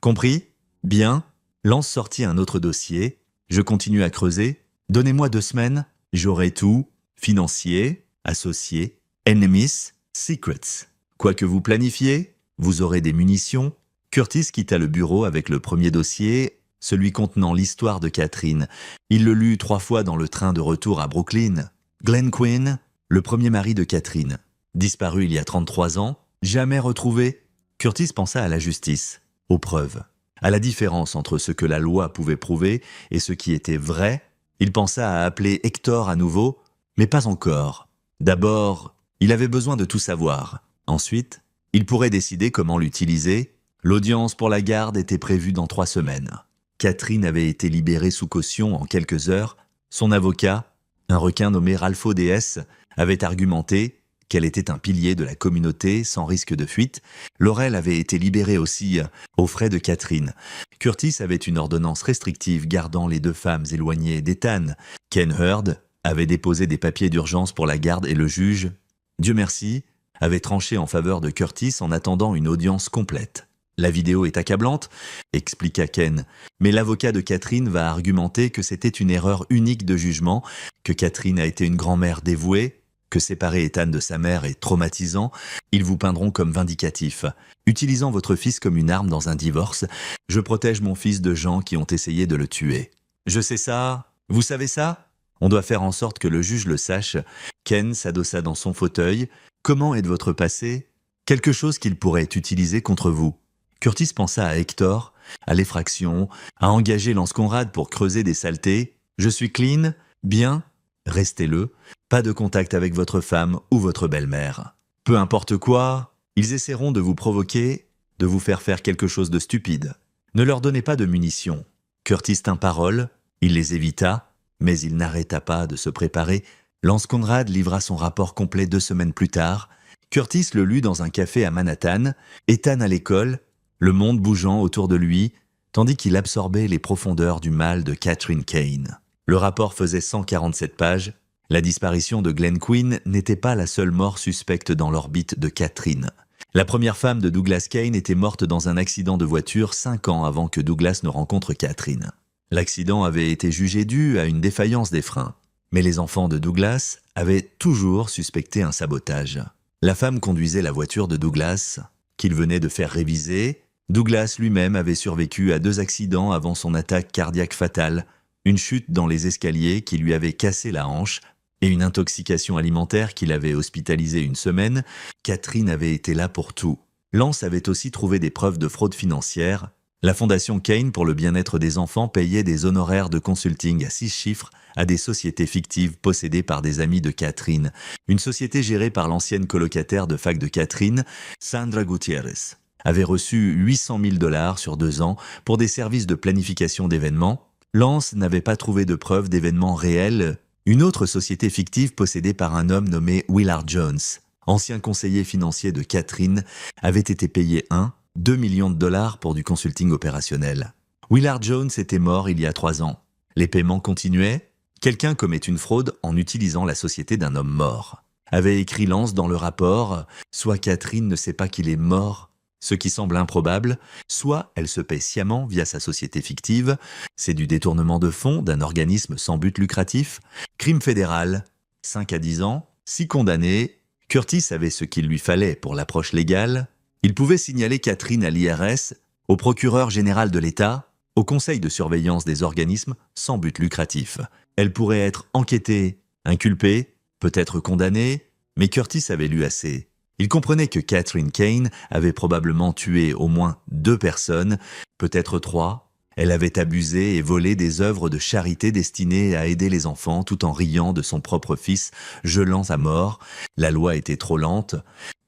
Compris? Bien. Lance sortit un autre dossier. Je continue à creuser. Donnez-moi 2 semaines, j'aurai tout. Financier, associé, enemies, secrets. Quoi que vous planifiez, vous aurez des munitions. Curtis quitta le bureau avec le premier dossier, celui contenant l'histoire de Catherine. Il le lut 3 fois dans le train de retour à Brooklyn. Glenn Quinn, le premier mari de Catherine. Disparu il y a 33 ans, jamais retrouvé. Curtis pensa à la justice, aux preuves, à la différence entre ce que la loi pouvait prouver et ce qui était vrai. Il pensa à appeler Hector à nouveau, mais pas encore. D'abord, il avait besoin de tout savoir. Ensuite, il pourrait décider comment l'utiliser. L'audience pour la garde était prévue dans 3 semaines. Catherine avait été libérée sous caution en quelques heures. Son avocat, un requin nommé Ralpho DS, avait argumenté qu'elle était un pilier de la communauté sans risque de fuite. Laurel avait été libérée aussi aux frais de Catherine. Curtis avait une ordonnance restrictive gardant les 2 femmes éloignées d'Ethan. Ken Heard avait déposé des papiers d'urgence pour la garde et le juge, Dieu merci, avait tranché en faveur de Curtis en attendant une audience complète. La vidéo est accablante, expliqua Ken, mais l'avocat de Catherine va argumenter que c'était une erreur unique de jugement, que Catherine a été une grand-mère dévouée, que séparer Ethan de sa mère est traumatisant. Ils vous peindront comme vindicatif. Utilisant votre fils comme une arme dans un divorce, je protège mon fils de gens qui ont essayé de le tuer. Je sais ça, vous savez ça? On doit faire en sorte que le juge le sache. Ken s'adossa dans son fauteuil. Comment est de votre passé? Quelque chose qu'il pourrait utiliser contre vous. Curtis pensa à Hector, à l'effraction, à engager Lance Conrad pour creuser des saletés. Je suis clean, bien, restez-le. Pas de contact avec votre femme ou votre belle-mère. Peu importe quoi, ils essaieront de vous provoquer, de vous faire faire quelque chose de stupide. Ne leur donnez pas de munitions. Curtis tint parole, il les évita, mais il n'arrêta pas de se préparer. Lance Conrad livra son rapport complet 2 semaines plus tard. Curtis le lut dans un café à Manhattan, Ethan à l'école, le monde bougeant autour de lui, tandis qu'il absorbait les profondeurs du mal de Catherine Kane. Le rapport faisait 147 pages. La disparition de Glenn Quinn n'était pas la seule mort suspecte dans l'orbite de Catherine. La première femme de Douglas Kane était morte dans un accident de voiture 5 ans avant que Douglas ne rencontre Catherine. L'accident avait été jugé dû à une défaillance des freins. Mais les enfants de Douglas avaient toujours suspecté un sabotage. La femme conduisait la voiture de Douglas, qu'il venait de faire réviser. Douglas lui-même avait survécu à 2 accidents avant son attaque cardiaque fatale, une chute dans les escaliers qui lui avait cassé la hanche et une intoxication alimentaire qui l'avait hospitalisé 1 semaine. Catherine avait été là pour tout. Lance avait aussi trouvé des preuves de fraude financière. La fondation Kane pour le bien-être des enfants payait des honoraires de consulting à 6 chiffres à des sociétés fictives possédées par des amis de Catherine, une société gérée par l'ancienne colocataire de fac de Catherine, Sandra Gutiérrez, avait reçu 800 000 $ sur 2 ans pour des services de planification d'événements. Lance n'avait pas trouvé de preuves d'événements réels. Une autre société fictive possédée par un homme nommé Willard Jones, ancien conseiller financier de Catherine, avait été payé 2 millions de $ pour du consulting opérationnel. Willard Jones était mort il y a 3 ans. Les paiements continuaient. Quelqu'un commet une fraude en utilisant la société d'un homme mort. Avait écrit Lance dans le rapport, soit Catherine ne sait pas qu'il est mort, ce qui semble improbable, soit elle se paie sciemment via sa société fictive, c'est du détournement de fonds d'un organisme sans but lucratif, crime fédéral, 5 à 10 ans, 6 condamnés, Curtis avait ce qu'il lui fallait pour l'approche légale, il pouvait signaler Catherine à l'IRS, au procureur général de l'État, au conseil de surveillance des organismes sans but lucratif. Elle pourrait être enquêtée, inculpée, peut-être condamnée, mais Curtis avait lu assez. Il comprenait que Catherine Kane avait probablement tué au moins 2 personnes, peut-être 3. Elle avait abusé et volé des œuvres de charité destinées à aider les enfants tout en riant de son propre fils, gelant à mort. La loi était trop lente,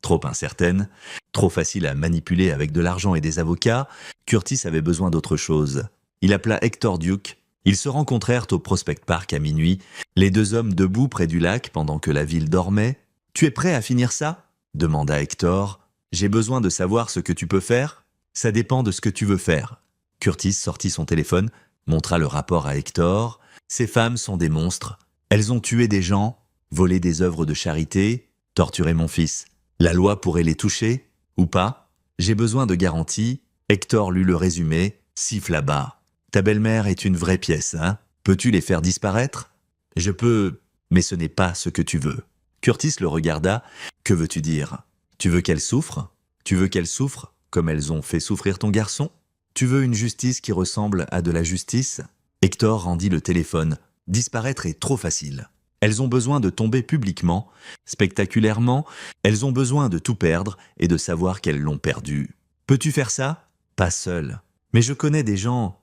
trop incertaine, trop facile à manipuler avec de l'argent et des avocats. Curtis avait besoin d'autre chose. Il appela Hector Duke. Ils se rencontrèrent au Prospect Park à minuit, les 2 hommes debout près du lac pendant que la ville dormait. « Tu es prêt à finir ça ?» demanda Hector. « J'ai besoin de savoir ce que tu peux faire. Ça dépend de ce que tu veux faire. » Curtis sortit son téléphone, montra le rapport à Hector. « Ces femmes sont des monstres. Elles ont tué des gens, volé des œuvres de charité, torturé mon fils. La loi pourrait les toucher, ou pas. J'ai besoin de garanties. » Hector lut le résumé, siffla bas. « Ta belle-mère est une vraie pièce, hein? Peux-tu les faire disparaître ? » ?»« Je peux, mais ce n'est pas ce que tu veux. » Curtis le regarda. « Que veux-tu dire ? Tu veux qu'elles souffrent ? Tu veux qu'elles souffrent comme elles ont fait souffrir ton garçon ? Tu veux une justice qui ressemble à de la justice ?» Hector rendit le téléphone. « Disparaître est trop facile. Elles ont besoin de tomber publiquement, spectaculairement. Elles ont besoin de tout perdre et de savoir qu'elles l'ont perdu. Peux-tu faire ça ? Pas seul. Mais je connais des gens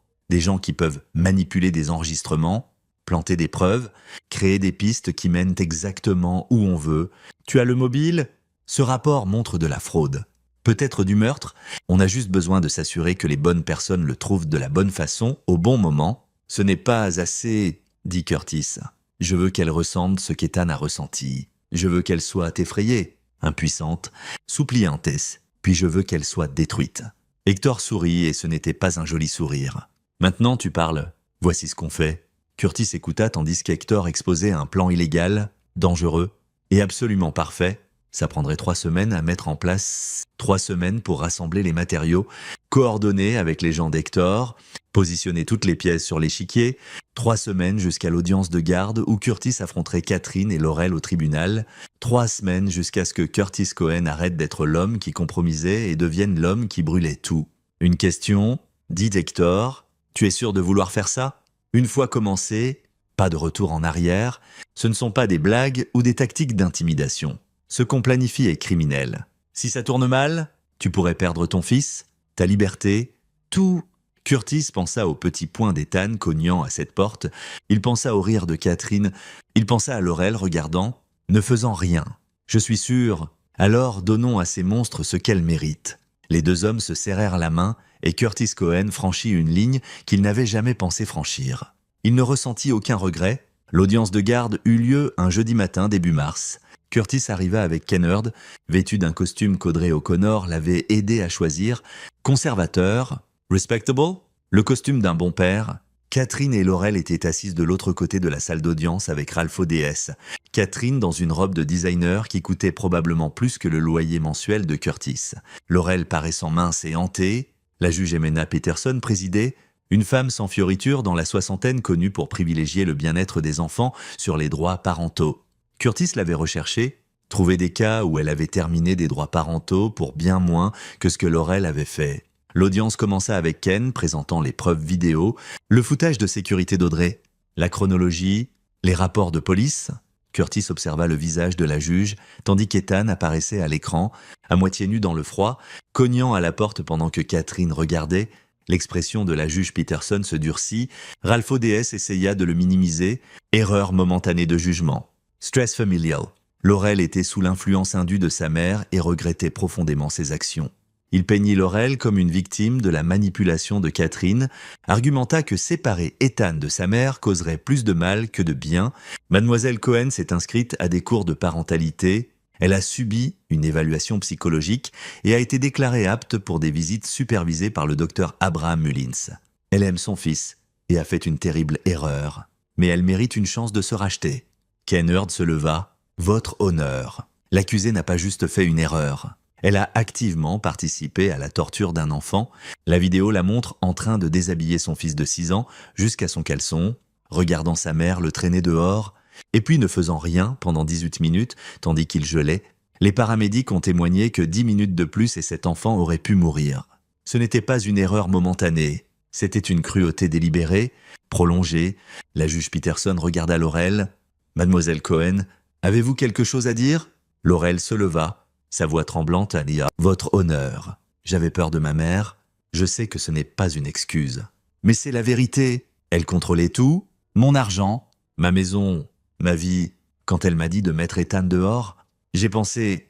qui peuvent manipuler des enregistrements, planter des preuves, créer des pistes qui mènent exactement où on veut. Tu as le mobile ? Ce rapport montre de la fraude. Peut-être du meurtre. On a juste besoin de s'assurer que les bonnes personnes le trouvent de la bonne façon, au bon moment. Ce n'est pas assez, dit Curtis. Je veux qu'elle ressente ce qu'Ethan a ressenti. Je veux qu'elle soit effrayée, impuissante, suppliantesse, puis je veux qu'elle soit détruite. Hector sourit et ce n'était pas un joli sourire. Maintenant tu parles. Voici ce qu'on fait. Curtis écouta tandis qu'Hector exposait un plan illégal, dangereux et absolument parfait. Ça prendrait 3 semaines à mettre en place, 3 semaines pour rassembler les matériaux, coordonner avec les gens d'Hector, positionner toutes les pièces sur l'échiquier, 3 semaines jusqu'à l'audience de garde où Curtis affronterait Catherine et Laurel au tribunal, 3 semaines jusqu'à ce que Curtis Cohen arrête d'être l'homme qui compromisait et devienne l'homme qui brûlait tout. Une question, dit Hector, tu es sûr de vouloir faire ça ? Une fois commencé, pas de retour en arrière, ce ne sont pas des blagues ou des tactiques d'intimidation. Ce qu'on planifie est criminel. Si ça tourne mal, tu pourrais perdre ton fils, ta liberté, tout. Curtis pensa au petit poing d'Ethan cognant à cette porte, il pensa au rire de Catherine, il pensa à Laurel regardant, ne faisant rien. Je suis sûr, alors donnons à ces monstres ce qu'elles méritent. Les 2 hommes se serrèrent la main et Curtis Cohen franchit une ligne qu'il n'avait jamais pensé franchir. Il ne ressentit aucun regret. L'audience de garde eut lieu un jeudi matin début mars. Curtis arriva avec Kennard, vêtu d'un costume qu'Audrey O'Connor l'avait aidé à choisir. Conservateur, respectable, le costume d'un bon père. Catherine et Laurel étaient assises de l'autre côté de la salle d'audience avec Ralph ODS. Catherine dans une robe de designer qui coûtait probablement plus que le loyer mensuel de Curtis. Laurel paraissant mince et hantée. La juge Emena Peterson présidait, une femme sans fioriture dans la soixantaine connue pour privilégier le bien-être des enfants sur les droits parentaux. Curtis l'avait recherchée, trouvé des cas où elle avait terminé des droits parentaux pour bien moins que ce que Laurel avait fait. L'audience commença avec Ken présentant les preuves vidéo, le footage de sécurité d'Audrey, la chronologie, les rapports de police. Curtis observa le visage de la juge, tandis qu'Ethan apparaissait à l'écran, à moitié nu dans le froid, cognant à la porte pendant que Catherine regardait. L'expression de la juge Peterson se durcit. Ralph ODS essaya de le minimiser. Erreur momentanée de jugement. Stress familial. Laurel était sous l'influence indue de sa mère et regrettait profondément ses actions. Il peignit Laurel comme une victime de la manipulation de Catherine, argumenta que séparer Ethan de sa mère causerait plus de mal que de bien. Mademoiselle Cohen s'est inscrite à des cours de parentalité. Elle a subi une évaluation psychologique et a été déclarée apte pour des visites supervisées par le docteur Abraham Mullins. Elle aime son fils et a fait une terrible erreur, mais elle mérite une chance de se racheter. Ken Hurd se leva. « Votre honneur. L'accusée n'a pas juste fait une erreur. Elle a activement participé à la torture d'un enfant. La vidéo la montre en train de déshabiller son fils de 6 ans jusqu'à son caleçon, regardant sa mère le traîner dehors, et puis ne faisant rien pendant 18 minutes tandis qu'il gelait. Les paramédics ont témoigné que 10 minutes de plus et cet enfant aurait pu mourir. Ce n'était pas une erreur momentanée, c'était une cruauté délibérée, prolongée. La juge Peterson regarda Laurel. « Mademoiselle Cohen, avez-vous quelque chose à dire ?» Laurel se leva. Sa voix tremblante allia « Votre honneur. J'avais peur de ma mère. Je sais que ce n'est pas une excuse. Mais c'est la vérité. Elle contrôlait tout. Mon argent, ma maison, ma vie. Quand elle m'a dit de mettre Ethan dehors, j'ai pensé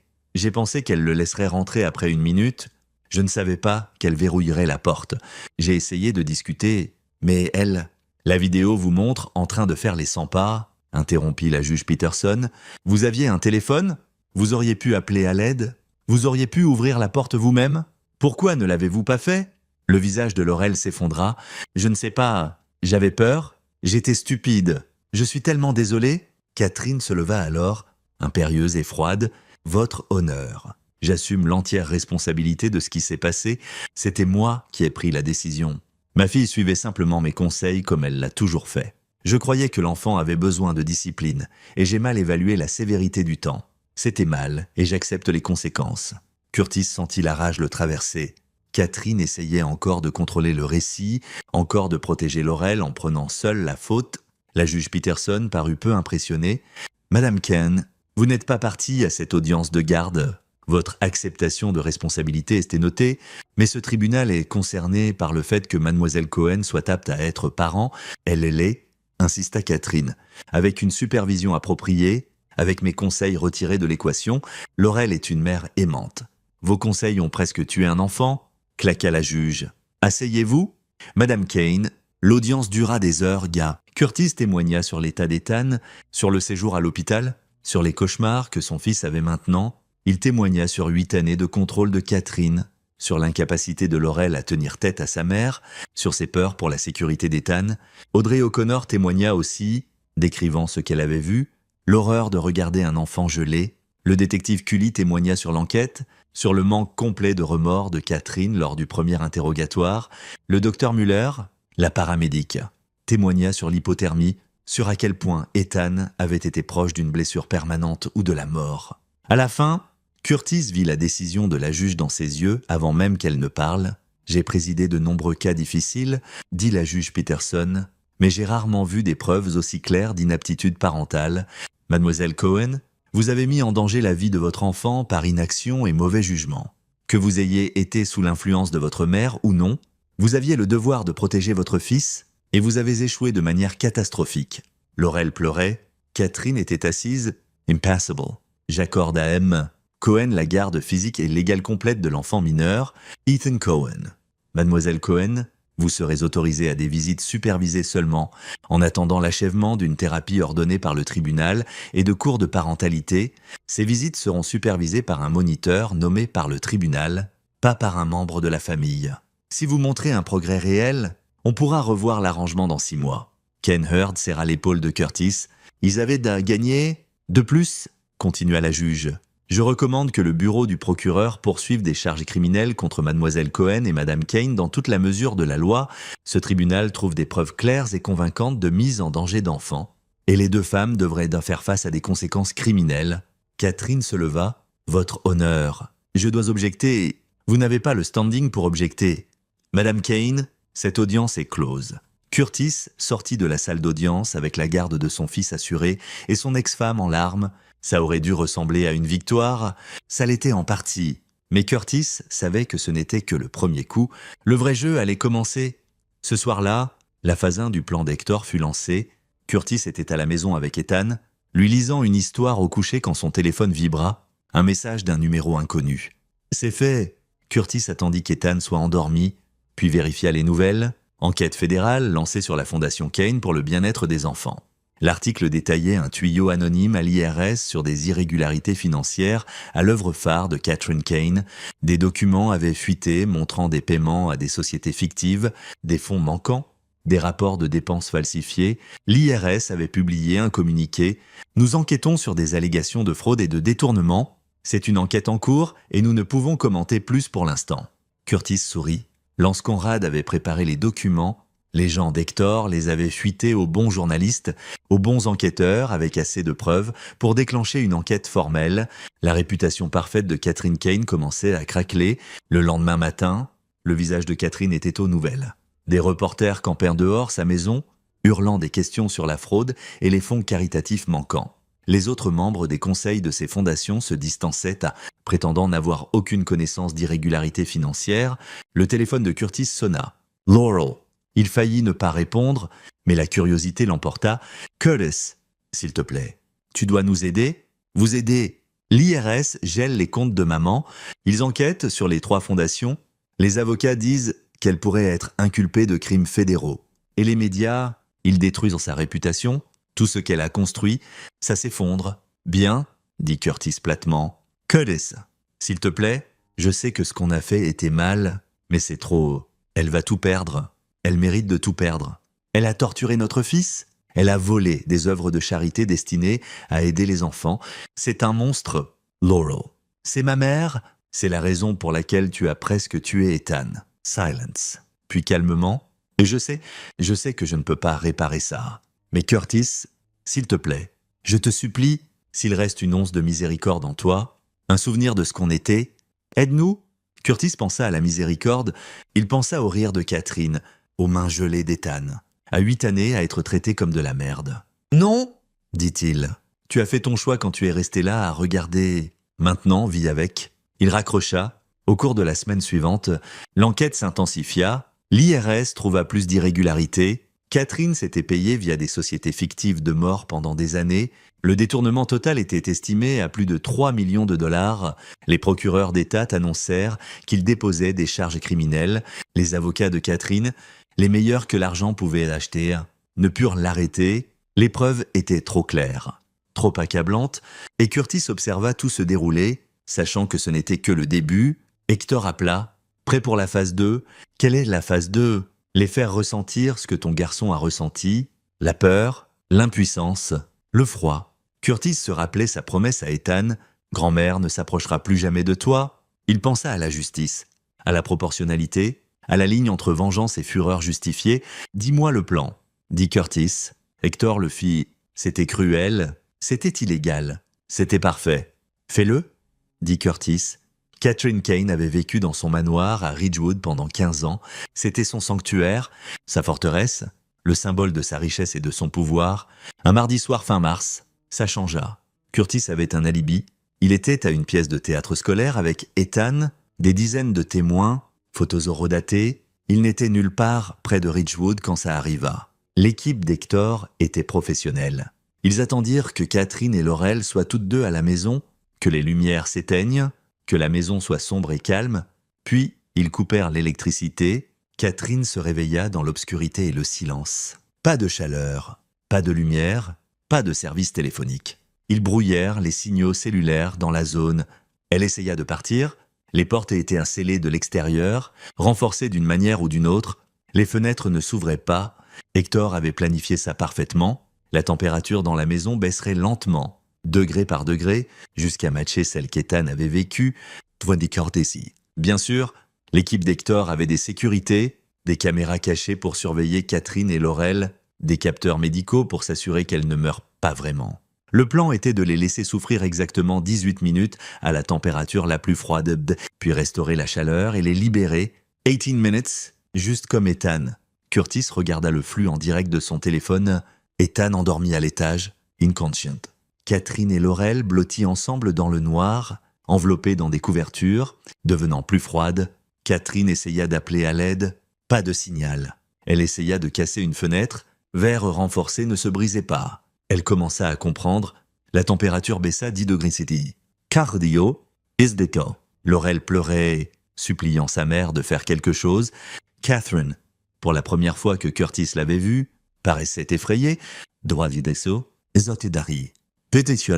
qu'elle le laisserait rentrer après 1 minute. Je ne savais pas qu'elle verrouillerait la porte. J'ai essayé de discuter, mais elle... La vidéo vous montre en train de faire les 100 pas, interrompit la juge Peterson. Vous aviez un téléphone ? Vous auriez pu appeler à l'aide ? Vous auriez pu ouvrir la porte vous-même ? Pourquoi ne l'avez-vous pas fait ? Le visage de Laurel s'effondra. Je ne sais pas, j'avais peur, j'étais stupide. Je suis tellement désolée. Catherine se leva alors, impérieuse et froide. Votre honneur. J'assume l'entière responsabilité de ce qui s'est passé. C'était moi qui ai pris la décision. Ma fille suivait simplement mes conseils comme elle l'a toujours fait. Je croyais que l'enfant avait besoin de discipline et j'ai mal évalué la sévérité du temps. C'était mal et j'accepte les conséquences. Curtis sentit la rage le traverser. Catherine essayait encore de contrôler le récit, encore de protéger Laurel en prenant seule la faute. La juge Peterson parut peu impressionnée. « Madame Ken, vous n'êtes pas partie à cette audience de garde. Votre acceptation de responsabilité était notée, mais ce tribunal est concerné par le fait que mademoiselle Cohen soit apte à être parent. Elle l'est, insista Catherine. Avec une supervision appropriée, avec mes conseils retirés de l'équation, Laurel est une mère aimante. Vos conseils ont presque tué un enfant, claqua la juge. Asseyez-vous. Madame Kane, l'audience dura des heures, gars. Curtis témoigna sur l'état d'Ethan, sur le séjour à l'hôpital, sur les cauchemars que son fils avait maintenant. Il témoigna sur 8 années de contrôle de Catherine, sur l'incapacité de Laurel à tenir tête à sa mère, sur ses peurs pour la sécurité d'Ethan. Audrey O'Connor témoigna aussi, décrivant ce qu'elle avait vu, l'horreur de regarder un enfant gelé. Le détective Cully témoigna sur l'enquête, sur le manque complet de remords de Catherine lors du premier interrogatoire. Le docteur Muller, la paramédic, témoigna sur l'hypothermie, sur à quel point Ethan avait été proche d'une blessure permanente ou de la mort. À la fin, Curtis vit la décision de la juge dans ses yeux avant même qu'elle ne parle. « J'ai présidé de nombreux cas difficiles, dit la juge Peterson, mais j'ai rarement vu des preuves aussi claires d'inaptitude parentale. Mademoiselle Cohen, vous avez mis en danger la vie de votre enfant par inaction et mauvais jugement. Que vous ayez été sous l'influence de votre mère ou non, vous aviez le devoir de protéger votre fils et vous avez échoué de manière catastrophique. » Laurel pleurait. Catherine était assise, impassible. J'accorde à M. Cohen la garde physique et légale complète de l'enfant mineur, Ethan Cohen. Mademoiselle Cohen, vous serez autorisée à des visites supervisées seulement, en attendant l'achèvement d'une thérapie ordonnée par le tribunal et de cours de parentalité. Ces visites seront supervisées par un moniteur nommé par le tribunal, pas par un membre de la famille. Si vous montrez un progrès réel, on pourra revoir l'arrangement dans 6 mois. Ken Hurd serra l'épaule de Curtis. Ils avaient à gagner. De plus, continua la juge, je recommande que le bureau du procureur poursuive des charges criminelles contre mademoiselle Cohen et madame Kane dans toute la mesure de la loi. Ce tribunal trouve des preuves claires et convaincantes de mise en danger d'enfants. Et les 2 femmes devraient faire face à des conséquences criminelles. Catherine se leva. Votre honneur. Je dois objecter. Vous n'avez pas le standing pour objecter. Madame Kane, cette audience est close. Curtis sortit de la salle d'audience avec la garde de son fils assuré et son ex-femme en larmes. Ça aurait dû ressembler à une victoire, ça l'était en partie, Mais Curtis savait que ce n'était que le premier coup. Le vrai jeu allait commencer. Ce soir-là, la phase 1 du plan d'Hector fut lancée. Curtis était à la maison avec Ethan, lui lisant une histoire au coucher quand son téléphone vibra, un message d'un numéro inconnu. C'est fait. Curtis attendit qu'Ethan soit endormi, puis vérifia les nouvelles. Enquête fédérale lancée sur la Fondation Kane pour le bien-être des enfants. L'article détaillait un tuyau anonyme à l'IRS sur des irrégularités financières à l'œuvre phare de Catherine Kane. Des documents avaient fuité montrant des paiements à des sociétés fictives, des fonds manquants, des rapports de dépenses falsifiés. L'IRS avait publié un communiqué. Nous enquêtons sur des allégations de fraude et de détournement. C'est une enquête en cours et nous ne pouvons commenter plus pour l'instant. Curtis sourit. Lance Conrad avait préparé les documents. Les gens d'Hector les avaient fuités aux bons journalistes, aux bons enquêteurs avec assez de preuves pour déclencher une enquête formelle. La réputation parfaite de Catherine Kane commençait à craqueler. Le lendemain matin, le visage de Catherine était aux nouvelles. Des reporters campèrent dehors sa maison, hurlant des questions sur la fraude et les fonds caritatifs manquants. Les autres membres des conseils de ces fondations se distançaient prétendant n'avoir aucune connaissance d'irrégularité financière. Le téléphone de Curtis sonna. Laurel. Il faillit ne pas répondre, mais la curiosité l'emporta. « Curtis, s'il te plaît, tu dois nous aider ?»« Vous aider ?» L'IRS gèle les comptes de maman. Ils enquêtent sur les 3 fondations. Les avocats disent qu'elle pourrait être inculpée de crimes fédéraux. Et les médias, ils détruisent sa réputation. Tout ce qu'elle a construit, ça s'effondre. « Bien, » dit Curtis platement. « Curtis, s'il te plaît, je sais que ce qu'on a fait était mal, mais c'est trop. Elle va tout perdre. Elle mérite de tout perdre. Elle a torturé notre fils. Elle a volé des œuvres de charité destinées à aider les enfants. C'est un monstre, Laurel. C'est ma mère. C'est la raison pour laquelle tu as presque tué Ethan. Silence. » Puis calmement. « Et je sais que je ne peux pas réparer ça. Mais Curtis, s'il te plaît, je te supplie, s'il reste une once de miséricorde en toi, un souvenir de ce qu'on était, aide-nous. » Curtis pensa à la miséricorde. Il pensa au rire de Catherine, aux mains gelées d'Ethan, à 8 années à être traité comme de la merde. « Non !» dit-il. « Tu as fait ton choix quand tu es resté là à regarder. Maintenant, vis avec. » Il raccrocha. Au cours de la semaine suivante, l'enquête s'intensifia. L'IRS trouva plus d'irrégularités. Catherine s'était payée via des sociétés fictives de mort pendant des années. Le détournement total était estimé à plus de 3 millions de dollars. Les procureurs d'État annoncèrent qu'ils déposaient des charges criminelles. Les avocats de Catherine, les meilleurs que l'argent pouvait acheter, ne purent l'arrêter. Les preuves étaient trop claires, trop accablantes, et Curtis observa tout se dérouler, sachant que ce n'était que le début. Hector appela. « Prêt pour la phase 2 ?»« Quelle est la phase 2 ?» Les faire ressentir ce que ton garçon a ressenti, la peur, l'impuissance, le froid. Curtis se rappelait sa promesse à Ethan, « Grand-mère ne s'approchera plus jamais de toi ». Il pensa à la justice, à la proportionnalité, à la ligne entre vengeance et fureur justifiée. « Dis-moi le plan », dit Curtis. Hector le fit. C'était cruel, c'était illégal, c'était parfait. « Fais-le », dit Curtis. Catherine Kane avait vécu dans son manoir à Ridgewood pendant 15 ans. C'était son sanctuaire, sa forteresse, le symbole de sa richesse et de son pouvoir. Un mardi soir fin mars, ça changea. Curtis avait un alibi. Il était à une pièce de théâtre scolaire avec Ethan, des dizaines de témoins, photos horodatées. Il n'était nulle part près de Ridgewood quand ça arriva. L'équipe d'Hector était professionnelle. Ils attendirent que Catherine et Laurel soient toutes deux à la maison, que les lumières s'éteignent, que la maison soit sombre et calme, puis ils coupèrent l'électricité. Catherine se réveilla dans l'obscurité et le silence. Pas de chaleur, pas de lumière, pas de service téléphonique. Ils brouillèrent les signaux cellulaires dans la zone. Elle essaya de partir. Les portes étaient scellées de l'extérieur, renforcées d'une manière ou d'une autre. Les fenêtres ne s'ouvraient pas. Hector avait planifié ça parfaitement. La température dans la maison baisserait lentement, degré par degré, jusqu'à matcher celle qu'Ethan avait vécue, 24 ici. Bien sûr, l'équipe d'Hector avait des sécurités, des caméras cachées pour surveiller Catherine et Laurel, des capteurs médicaux pour s'assurer qu'elles ne meurent pas vraiment. Le plan était de les laisser souffrir exactement 18 minutes à la température la plus froide, puis restaurer la chaleur et les libérer. 18 minutes, juste comme Ethan. Curtis regarda le flux en direct de son téléphone. Ethan endormi à l'étage, inconscient. Catherine et Laurel blottis ensemble dans le noir. enveloppée dans des couvertures. Devenant plus froide, Catherine essaya d'appeler à l'aide. Pas de signal. Elle essaya de casser une fenêtre. Verre renforcé ne se brisait pas. Elle commença à comprendre. La température baissa 10 degrés Celsius. Cardio is the go. Laurel pleurait, suppliant sa mère de faire quelque chose. Catherine, pour la première fois que Curtis l'avait vue, paraissait effrayée. Droit du dessous, zotidari. Petit.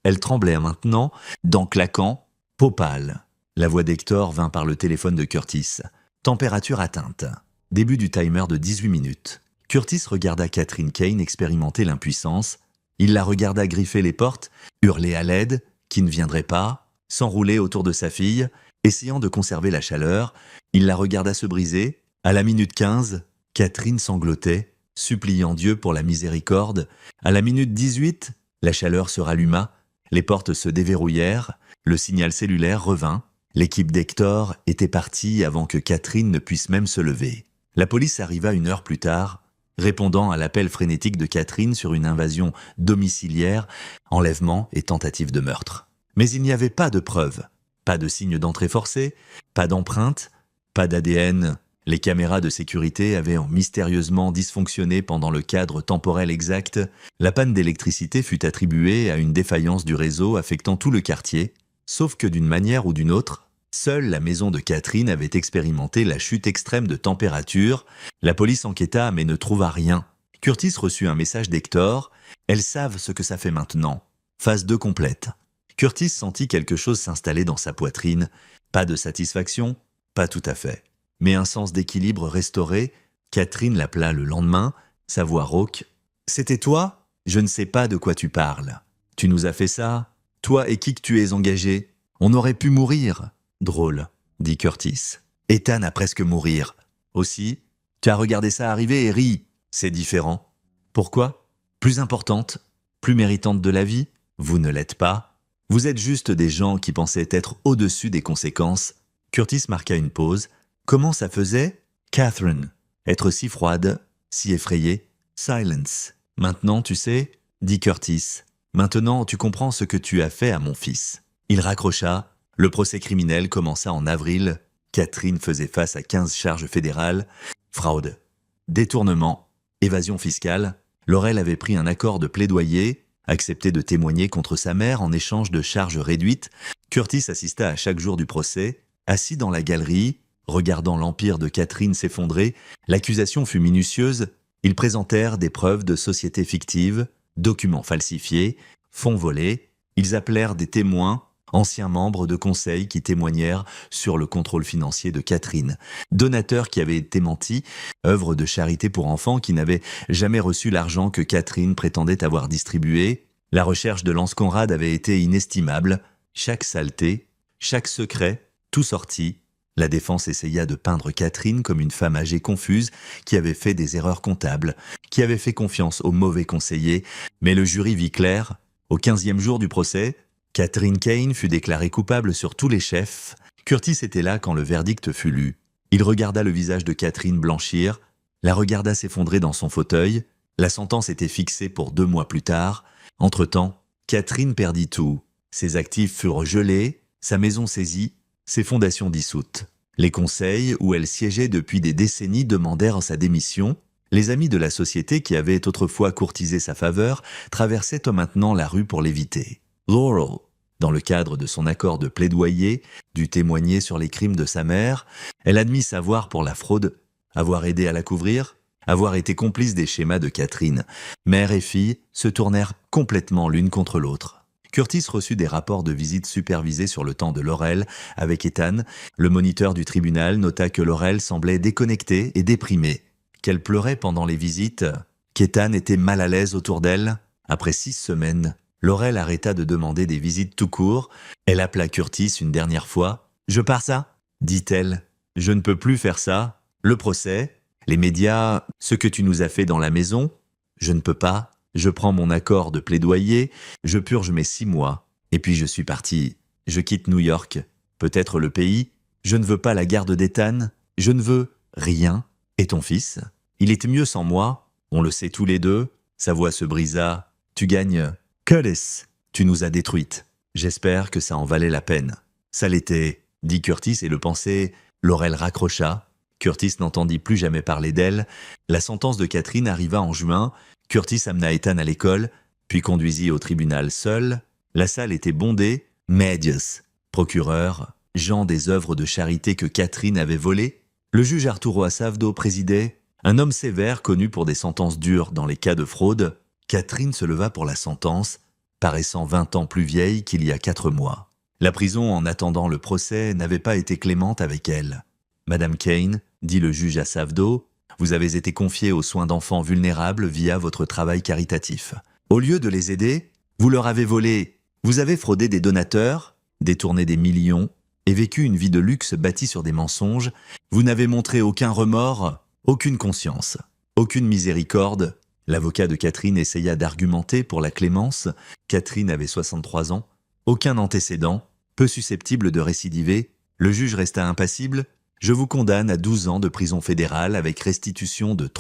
Elle tremblait maintenant, dents claquant, peau pâle. La voix d'Hector vint par le téléphone de Curtis. Température atteinte. Début du timer de 18 minutes. Curtis regarda Catherine Kane expérimenter l'impuissance. Il la regarda griffer les portes, hurler à l'aide, qui ne viendrait pas, s'enrouler autour de sa fille, essayant de conserver la chaleur. Il la regarda se briser. À la minute 15, Catherine sanglotait, suppliant Dieu pour la miséricorde. À la minute 18, la chaleur se ralluma, les portes se déverrouillèrent, le signal cellulaire revint. L'équipe d'Hector était partie avant que Catherine ne puisse même se lever. La police arriva 1 heure plus tard, répondant à l'appel frénétique de Catherine sur une invasion domiciliaire, enlèvement et tentative de meurtre. Mais il n'y avait pas de preuves, pas de signe d'entrée forcée, pas d'empreinte, pas d'ADN. Les caméras de sécurité avaient mystérieusement dysfonctionné pendant le cadre temporel exact. La panne d'électricité fut attribuée à une défaillance du réseau affectant tout le quartier, sauf que d'une manière ou d'une autre, seule la maison de Catherine avait expérimenté la chute extrême de température. La police enquêta mais ne trouva rien. Curtis reçut un message d'Hector. « Elles savent ce que ça fait maintenant. Phase 2 complète. » Curtis sentit quelque chose s'installer dans sa poitrine. Pas de satisfaction, pas tout à fait. Mais un sens d'équilibre restauré. Catherine l'appela le lendemain, sa voix rauque. « C'était toi ? Je ne sais pas de quoi tu parles. Tu nous as fait ça ? Toi et qui que tu es engagé ? On aurait pu mourir. » « Drôle, » dit Curtis. « Ethan a presque mourir. Aussi, tu as regardé ça arriver et ri. C'est différent. Pourquoi ? Plus importante, plus méritante de la vie ? Vous ne l'êtes pas. Vous êtes juste des gens qui pensaient être au-dessus des conséquences. » Curtis marqua une pause. Comment ça faisait ? Catherine. Être si froide, si effrayée. Silence. Maintenant, tu sais, dit Curtis. Maintenant, tu comprends ce que tu as fait à mon fils. Il raccrocha. Le procès criminel commença en avril. Catherine faisait face à 15 charges fédérales. Fraude, détournement, évasion fiscale. Laurel avait pris un accord de plaidoyer, accepté de témoigner contre sa mère en échange de charges réduites. Curtis assista à chaque jour du procès. Assis dans la galerie, regardant l'empire de Catherine s'effondrer, l'accusation fut minutieuse. Ils présentèrent des preuves de sociétés fictives, documents falsifiés, fonds volés. Ils appelèrent des témoins, anciens membres de conseil qui témoignèrent sur le contrôle financier de Catherine, donateurs qui avaient été mentis, œuvres de charité pour enfants qui n'avaient jamais reçu l'argent que Catherine prétendait avoir distribué. La recherche de Lance Conrad avait été inestimable. Chaque saleté, chaque secret, tout sortit. La défense essaya de peindre Catherine comme une femme âgée confuse qui avait fait des erreurs comptables, qui avait fait confiance aux mauvais conseillers, mais le jury vit clair. Au 15e jour du procès, Catherine Kane fut déclarée coupable sur tous les chefs. Curtis était là quand le verdict fut lu. Il regarda le visage de Catherine blanchir, la regarda s'effondrer dans son fauteuil. La sentence était fixée pour 2 mois plus tard. Entre-temps, Catherine perdit tout. Ses actifs furent gelés, sa maison saisie, ses fondations dissoutes. Les conseils, où elle siégeait depuis des décennies, demandèrent sa démission. Les amis de la société qui avaient autrefois courtisé sa faveur traversaient maintenant la rue pour l'éviter. Laurel, dans le cadre de son accord de plaidoyer, dut témoigner sur les crimes de sa mère. Elle admit savoir pour la fraude, avoir aidé à la couvrir, avoir été complice des schémas de Catherine. Mère et fille se tournèrent complètement l'une contre l'autre. Curtis reçut des rapports de visite supervisés sur le temps de Laurel avec Ethan. Le moniteur du tribunal nota que Laurel semblait déconnectée et déprimée, qu'elle pleurait pendant les visites, qu'Ethan était mal à l'aise autour d'elle. Après 6 semaines, Laurel arrêta de demander des visites tout court. Elle appela Curtis une dernière fois. « Je pars ça ?» dit-elle. « Je ne peux plus faire ça. Le procès, les médias, ce que tu nous as fait dans la maison. Je ne peux pas. Je prends mon accord de plaidoyer. Je purge mes 6 mois. Et puis je suis parti. Je quitte New York. Peut-être le pays. Je ne veux pas la garde d'Ethan. Je ne veux rien. Et ton fils ? Il était mieux sans moi. On le sait tous les deux. » Sa voix se brisa. « Tu gagnes. Curtis, tu nous as détruites. J'espère que ça en valait la peine. Ça l'était, dit Curtis et le pensait. Laurel raccrocha. Curtis n'entendit plus jamais parler d'elle. La sentence de Catherine arriva en juin. Curtis amena Ethan à l'école, puis conduisit au tribunal seul. La salle était bondée. Medius, procureur, gens des œuvres de charité que Catherine avait volées. Le juge Arturo Asavdo présidait, un homme sévère connu pour des sentences dures dans les cas de fraude. Catherine se leva pour la sentence, paraissant 20 ans plus vieille qu'il y a 4 mois. La prison, en attendant le procès, n'avait pas été clémente avec elle. « Madame Kane, dit le juge Asavdo, vous avez été confiée aux soins d'enfants vulnérables via votre travail caritatif. Au lieu de les aider, vous leur avez volé. Vous avez fraudé des donateurs, détourné des millions et vécu une vie de luxe bâtie sur des mensonges. Vous n'avez montré aucun remords, aucune conscience, aucune miséricorde. » L'avocat de Catherine essaya d'argumenter pour la clémence. Catherine avait 63 ans, aucun antécédent, peu susceptible de récidiver. Le juge resta impassible. « Je vous condamne à 12 ans de prison fédérale avec restitution de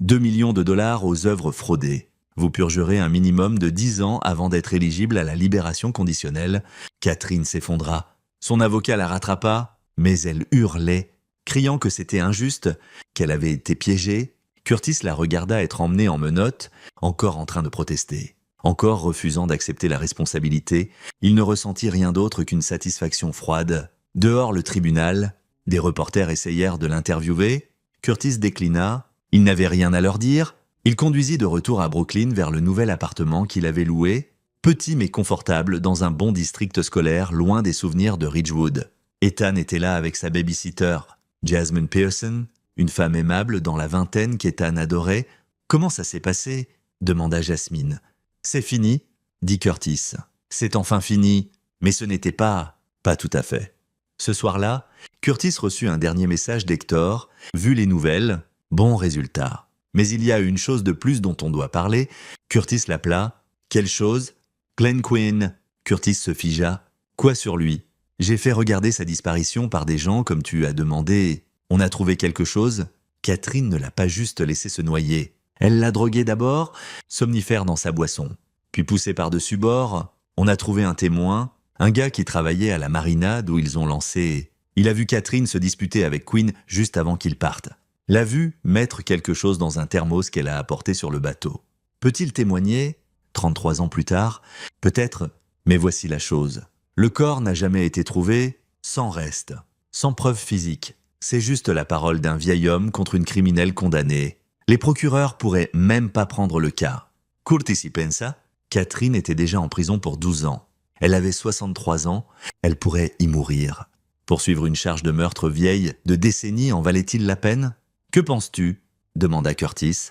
2 millions de dollars aux œuvres fraudées. Vous purgerez un minimum de 10 ans avant d'être éligible à la libération conditionnelle. » Catherine s'effondra. Son avocat la rattrapa, mais elle hurlait, criant que c'était injuste, qu'elle avait été piégée. Curtis la regarda être emmenée en menottes, encore en train de protester, encore refusant d'accepter la responsabilité. Il ne ressentit rien d'autre qu'une satisfaction froide. Dehors le tribunal, des reporters essayèrent de l'interviewer. Curtis déclina. Il n'avait rien à leur dire. Il conduisit de retour à Brooklyn vers le nouvel appartement qu'il avait loué, petit mais confortable dans un bon district scolaire loin des souvenirs de Ridgewood. Ethan était là avec sa babysitter, Jasmine Pearson, une femme aimable dans la vingtaine qu'Ethan adorait. « Comment ça s'est passé ?» demanda Jasmine. « C'est fini, » dit Curtis. « C'est enfin fini, mais ce n'était pas tout à fait. » Ce soir-là, Curtis reçut un dernier message d'Hector. « Vu les nouvelles, bon résultat. Mais il y a une chose de plus dont on doit parler. » Curtis l'appela. « Quelle chose ?»« Glenn Quinn. » Curtis se figea. « Quoi sur lui ? J'ai fait regarder sa disparition par des gens comme tu as demandé. On a trouvé quelque chose ?» Catherine ne l'a pas juste laissé se noyer. Elle l'a drogué d'abord, somnifère dans sa boisson. Puis poussé par-dessus bord, on a trouvé un témoin, un gars qui travaillait à la marina d'où ils ont lancé. Il a vu Catherine se disputer avec Quinn juste avant qu'ils partent. L'a vu mettre quelque chose dans un thermos qu'elle a apporté sur le bateau. Peut-il témoigner, 33 ans plus tard? Peut-être, mais voici la chose. Le corps n'a jamais été trouvé, sans reste, sans preuve physique. C'est juste la parole d'un vieil homme contre une criminelle condamnée. Les procureurs pourraient même pas prendre le cas. Curtis y pensa. Catherine était déjà en prison pour 12 ans. Elle avait 63 ans, elle pourrait y mourir. Poursuivre une charge de meurtre vieille de décennies en valait-il la peine? Que penses-tu? Demanda Curtis.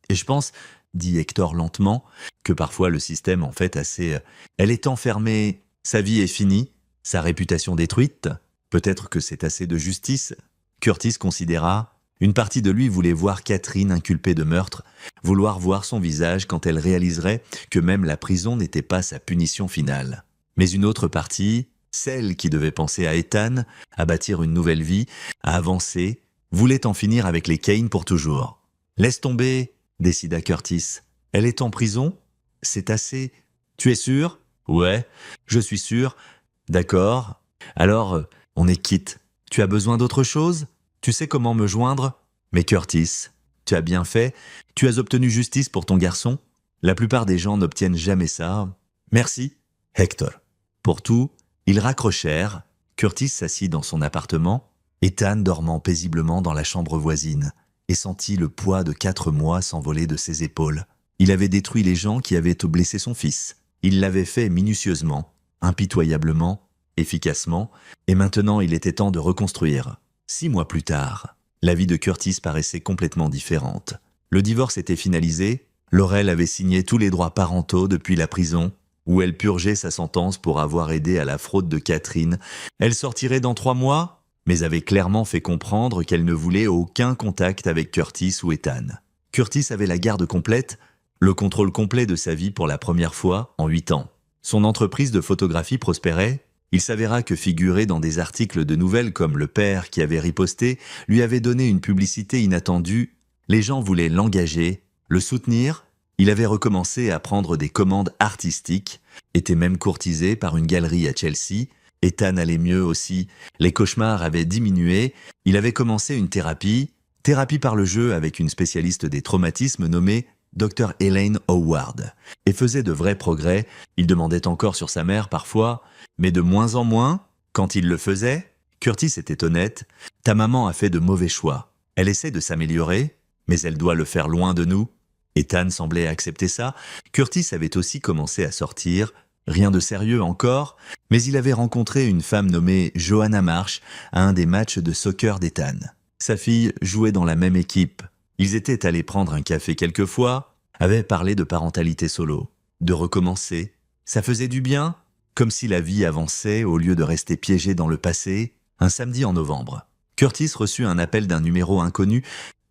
Et je pense, dit Hector lentement, que parfois le système en fait assez... Elle est enfermée, sa vie est finie, sa réputation détruite. Peut-être que c'est assez de justice. Curtis considéra. Une partie de lui voulait voir Catherine inculpée de meurtre, vouloir voir son visage quand elle réaliserait que même la prison n'était pas sa punition finale. Mais une autre partie, celle qui devait penser à Ethan, à bâtir une nouvelle vie, à avancer, voulait en finir avec les Kane pour toujours. « Laisse tomber, » décida Curtis. « Elle est en prison? C'est assez. Tu es sûr? »« Ouais, je suis sûr. »« D'accord. Alors, on est quitte. Tu as besoin d'autre chose? Tu sais comment me joindre? » Mais Curtis, tu as bien fait. Tu as obtenu justice pour ton garçon. La plupart des gens n'obtiennent jamais ça. Merci, Hector. Pour tout, ils raccrochèrent. Curtis s'assit dans son appartement. Ethan dormant paisiblement dans la chambre voisine et sentit le poids de 4 mois s'envoler de ses épaules. Il avait détruit les gens qui avaient blessé son fils. Il l'avait fait minutieusement, impitoyablement, efficacement, et maintenant il était temps de reconstruire. 6 mois plus tard, la vie de Curtis paraissait complètement différente. Le divorce était finalisé, Laurel avait signé tous les droits parentaux depuis la prison, où elle purgeait sa sentence pour avoir aidé à la fraude de Catherine. Elle sortirait dans 3 mois, mais avait clairement fait comprendre qu'elle ne voulait aucun contact avec Curtis ou Ethan. Curtis avait la garde complète, le contrôle complet de sa vie pour la première fois en 8 ans. Son entreprise de photographie prospérait. Il s'avéra que figurer dans des articles de nouvelles comme le père qui avait riposté lui avait donné une publicité inattendue. Les gens voulaient l'engager, le soutenir, Il avait recommencé à prendre des commandes artistiques, était même courtisé par une galerie à Chelsea. Ethan allait mieux aussi, les cauchemars avaient diminué, il avait commencé une thérapie par le jeu avec une spécialiste des traumatismes nommée Dr. Elaine Howard, et faisait de vrais progrès. Il demandait encore sur sa mère parfois, mais de moins en moins. Quand il le faisait, Curtis était honnête, « Ta maman a fait de mauvais choix. Elle essaie de s'améliorer, mais elle doit le faire loin de nous. » Ethan semblait accepter ça. Curtis avait aussi commencé à sortir, rien de sérieux encore, mais il avait rencontré une femme nommée Joanna Marsh à un des matchs de soccer d'Ethan. Sa fille jouait dans la même équipe. Ils étaient allés prendre un café quelquefois, avaient parlé de parentalité solo, de recommencer. Ça faisait du bien, comme si la vie avançait au lieu de rester piégé dans le passé. Un samedi en novembre, Curtis reçut un appel d'un numéro inconnu.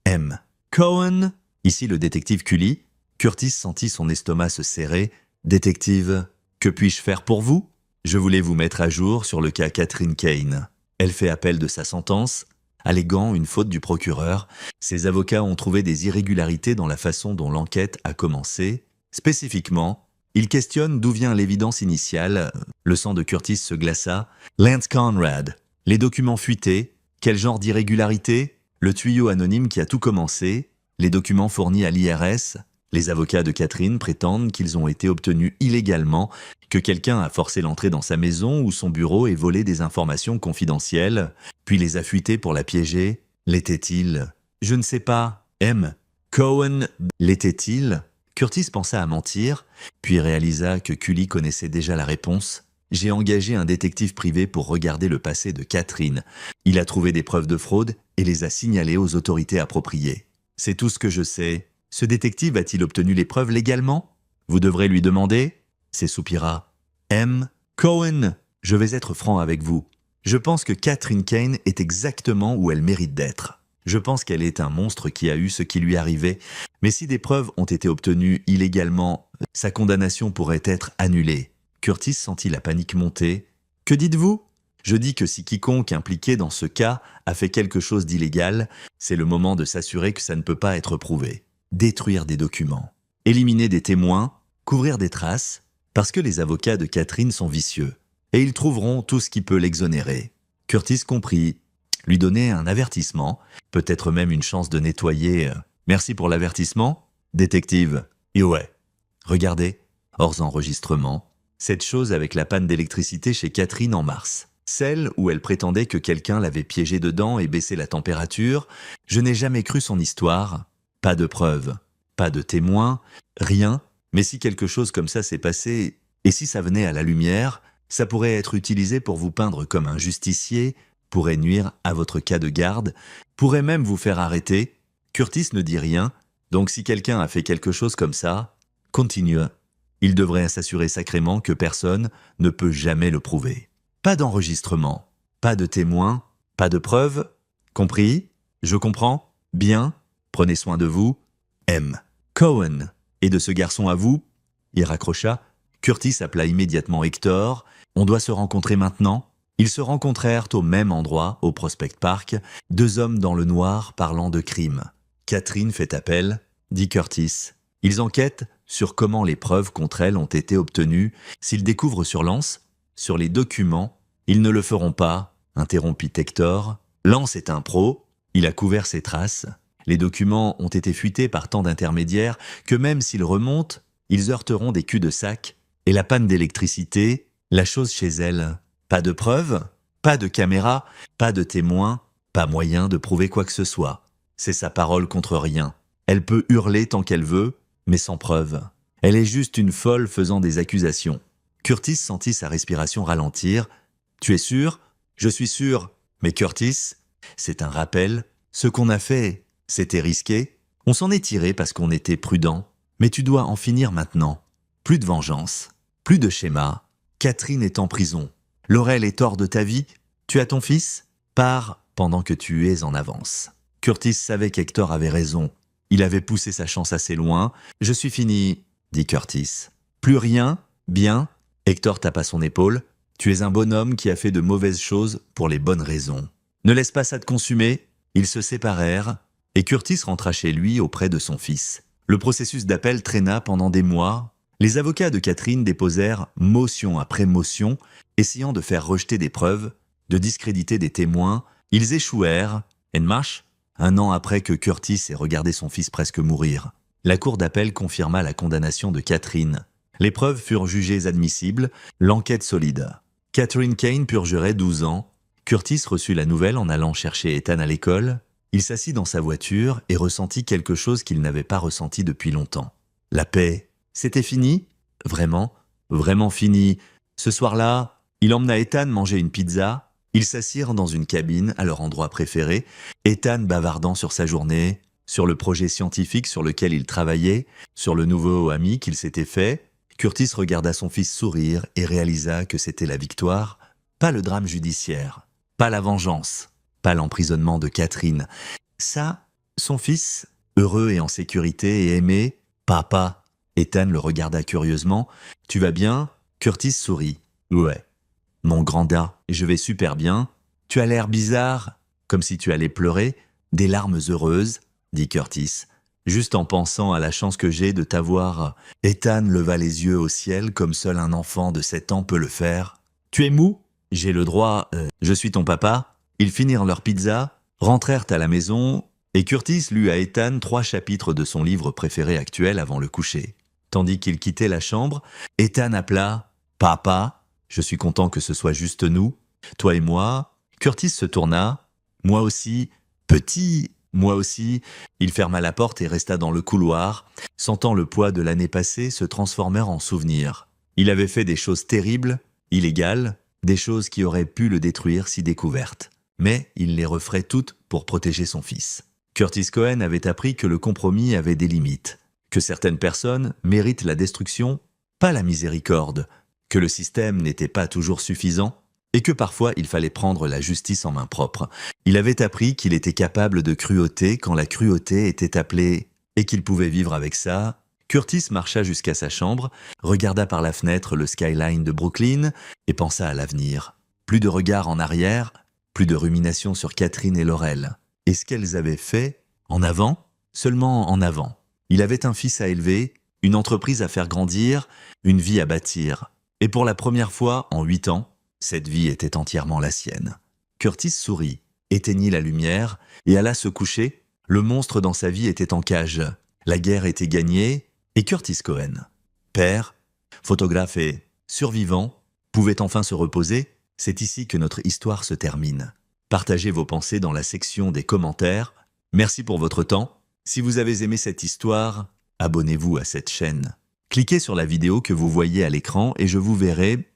M. Cohen. Ici le détective Cully. Curtis sentit son estomac se serrer. Détective, que puis-je faire pour vous? Je voulais vous mettre à jour sur le cas Catherine Kane. Elle fait appel de sa sentence, alléguant une faute du procureur. Ses avocats ont trouvé des irrégularités dans la façon dont l'enquête a commencé. Spécifiquement, ils questionnent d'où vient l'évidence initiale. Le sang de Curtis se glaça. Lance Conrad. Les documents fuités. Quel genre d'irrégularité? Le tuyau anonyme qui a tout commencé. Les documents fournis à l'IRS. Les avocats de Catherine prétendent qu'ils ont été obtenus illégalement, que quelqu'un a forcé l'entrée dans sa maison ou son bureau et volé des informations confidentielles, puis les a fuités pour la piéger. L'était-il? Je ne sais pas. M. Cohen. L'était-il? Curtis pensa à mentir, puis réalisa que Cully connaissait déjà la réponse. J'ai engagé un détective privé pour regarder le passé de Catherine. Il a trouvé des preuves de fraude et les a signalées aux autorités appropriées. C'est tout ce que je sais. Ce détective a-t-il obtenu les preuves légalement? Vous devrez lui demander. C'est soupira. M. Cohen. Je vais être franc avec vous. Je pense que Catherine Kane est exactement où elle mérite d'être. Je pense qu'elle est un monstre qui a eu ce qui lui arrivait. Mais si des preuves ont été obtenues illégalement, sa condamnation pourrait être annulée. Curtis sentit la panique monter. Que dites-vous? Je dis que si quiconque impliqué dans ce cas a fait quelque chose d'illégal, c'est le moment de s'assurer que ça ne peut pas être prouvé. Détruire des documents, éliminer des témoins, couvrir des traces, parce que les avocats de Catherine sont vicieux, et ils trouveront tout ce qui peut l'exonérer. Curtis comprit, lui donner un avertissement, peut-être même une chance de nettoyer. Merci pour l'avertissement, détective. Et ouais, regardez, hors enregistrement, cette chose avec la panne d'électricité chez Catherine en mars. Celle où elle prétendait que quelqu'un l'avait piégée dedans et baissé la température. Je n'ai jamais cru son histoire. Pas de preuves, pas de témoins, rien. Mais si quelque chose comme ça s'est passé, et si ça venait à la lumière, ça pourrait être utilisé pour vous peindre comme un justicier, pourrait nuire à votre cas de garde, pourrait même vous faire arrêter. Curtis ne dit rien, donc si quelqu'un a fait quelque chose comme ça, continue. Il devrait s'assurer sacrément que personne ne peut jamais le prouver. Pas d'enregistrement, pas de témoins, pas de preuves. Compris? Je comprends? Bien? Prenez soin de vous. M. Cohen. Et de ce garçon à vous? Il raccrocha. Curtis appela immédiatement Hector. On doit se rencontrer maintenant. Ils se rencontrèrent au même endroit, au Prospect Park, deux hommes dans le noir parlant de crime. Catherine fait appel, dit Curtis. Ils enquêtent sur comment les preuves contre elle ont été obtenues. S'ils découvrent sur Lance, sur les documents, ils ne le feront pas, interrompit Hector. Lance est un pro, il a couvert ses traces. Les documents ont été fuités par tant d'intermédiaires que même s'ils remontent, ils heurteront des culs-de-sac. Et la panne d'électricité, la chose chez elle. Pas de preuves, pas de caméra, pas de témoins, pas moyen de prouver quoi que ce soit. C'est sa parole contre rien. Elle peut hurler tant qu'elle veut, mais sans preuve. Elle est juste une folle faisant des accusations. Curtis sentit sa respiration ralentir. « Tu es sûr? »« Je suis sûr. Mais Curtis, c'est un rappel. Ce qu'on a fait, c'était risqué. On s'en est tiré parce qu'on était prudent. Mais tu dois en finir maintenant. Plus de vengeance, plus de schéma. Catherine est en prison. Laurel est hors de ta vie. Tu as ton fils? Pars pendant que tu es en avance. » Curtis savait qu'Hector avait raison. Il avait poussé sa chance assez loin. « Je suis fini, » dit Curtis. « Plus rien? Bien ?» Hector tapa son épaule. « Tu es un bonhomme qui a fait de mauvaises choses pour les bonnes raisons. Ne laisse pas ça te consumer. » Ils se séparèrent et Curtis rentra chez lui auprès de son fils. Le processus d'appel traîna pendant des mois. Les avocats de Catherine déposèrent motion après motion, essayant de faire rejeter des preuves, de discréditer des témoins. Ils échouèrent. En marche, un an après que Curtis ait regardé son fils presque mourir. La cour d'appel confirma la condamnation de Catherine. Les preuves furent jugées admissibles, l'enquête solide. Catherine Kane purgerait 12 ans. Curtis reçut la nouvelle en allant chercher Ethan à l'école. Il s'assit dans sa voiture et ressentit quelque chose qu'il n'avait pas ressenti depuis longtemps. La paix. C'était fini? Vraiment? Vraiment fini. Ce soir-là, il emmena Ethan manger une pizza. Ils s'assirent dans une cabine à leur endroit préféré, Ethan bavardant sur sa journée, sur le projet scientifique sur lequel il travaillait, sur le nouveau ami qu'il s'était fait. Curtis regarda son fils sourire et réalisa que c'était la victoire, pas le drame judiciaire, pas la vengeance, pas l'emprisonnement de Catherine. Ça, son fils, heureux et en sécurité et aimé, papa. Ethan le regarda curieusement. « Tu vas bien ?» Curtis sourit. « Ouais. » « Mon grand gars, je vais super bien. Tu as l'air bizarre, comme si tu allais pleurer. Des larmes heureuses, dit Curtis. Juste en pensant à la chance que j'ai de t'avoir. » Ethan leva les yeux au ciel comme seul un enfant de 7 ans peut le faire. « Tu es mou ? J'ai le droit, je suis ton papa. » Ils finirent leur pizza, rentrèrent à la maison, et Curtis lut à Ethan 3 chapitres de son livre préféré actuel avant le coucher. Tandis qu'il quittait la chambre, Ethan appela « Papa ». Je suis content que ce soit juste nous, toi et moi. Curtis se tourna. Moi aussi. Petit, moi aussi. Il ferma la porte et resta dans le couloir, sentant le poids de l'année passée se transformer en souvenir. Il avait fait des choses terribles, illégales, des choses qui auraient pu le détruire si découvertes. Mais il les referait toutes pour protéger son fils. Curtis Cohen avait appris que le compromis avait des limites, que certaines personnes méritent la destruction, pas la miséricorde, que le système n'était pas toujours suffisant et que parfois il fallait prendre la justice en main propre. Il avait appris qu'il était capable de cruauté quand la cruauté était appelée et qu'il pouvait vivre avec ça. Curtis marcha jusqu'à sa chambre, regarda par la fenêtre le skyline de Brooklyn et pensa à l'avenir. Plus de regard en arrière, plus de rumination sur Catherine et Laurel. Et ce qu'elles avaient fait, en avant, seulement en avant. Il avait un fils à élever, une entreprise à faire grandir, une vie à bâtir. Et pour la première fois en 8 ans, cette vie était entièrement la sienne. Curtis sourit, éteignit la lumière et alla se coucher. Le monstre dans sa vie était en cage. La guerre était gagnée et Curtis Cohen, père, photographe et survivant, pouvait enfin se reposer. C'est ici que notre histoire se termine. Partagez vos pensées dans la section des commentaires. Merci pour votre temps. Si vous avez aimé cette histoire, abonnez-vous à cette chaîne. Cliquez sur la vidéo que vous voyez à l'écran et je vous verrai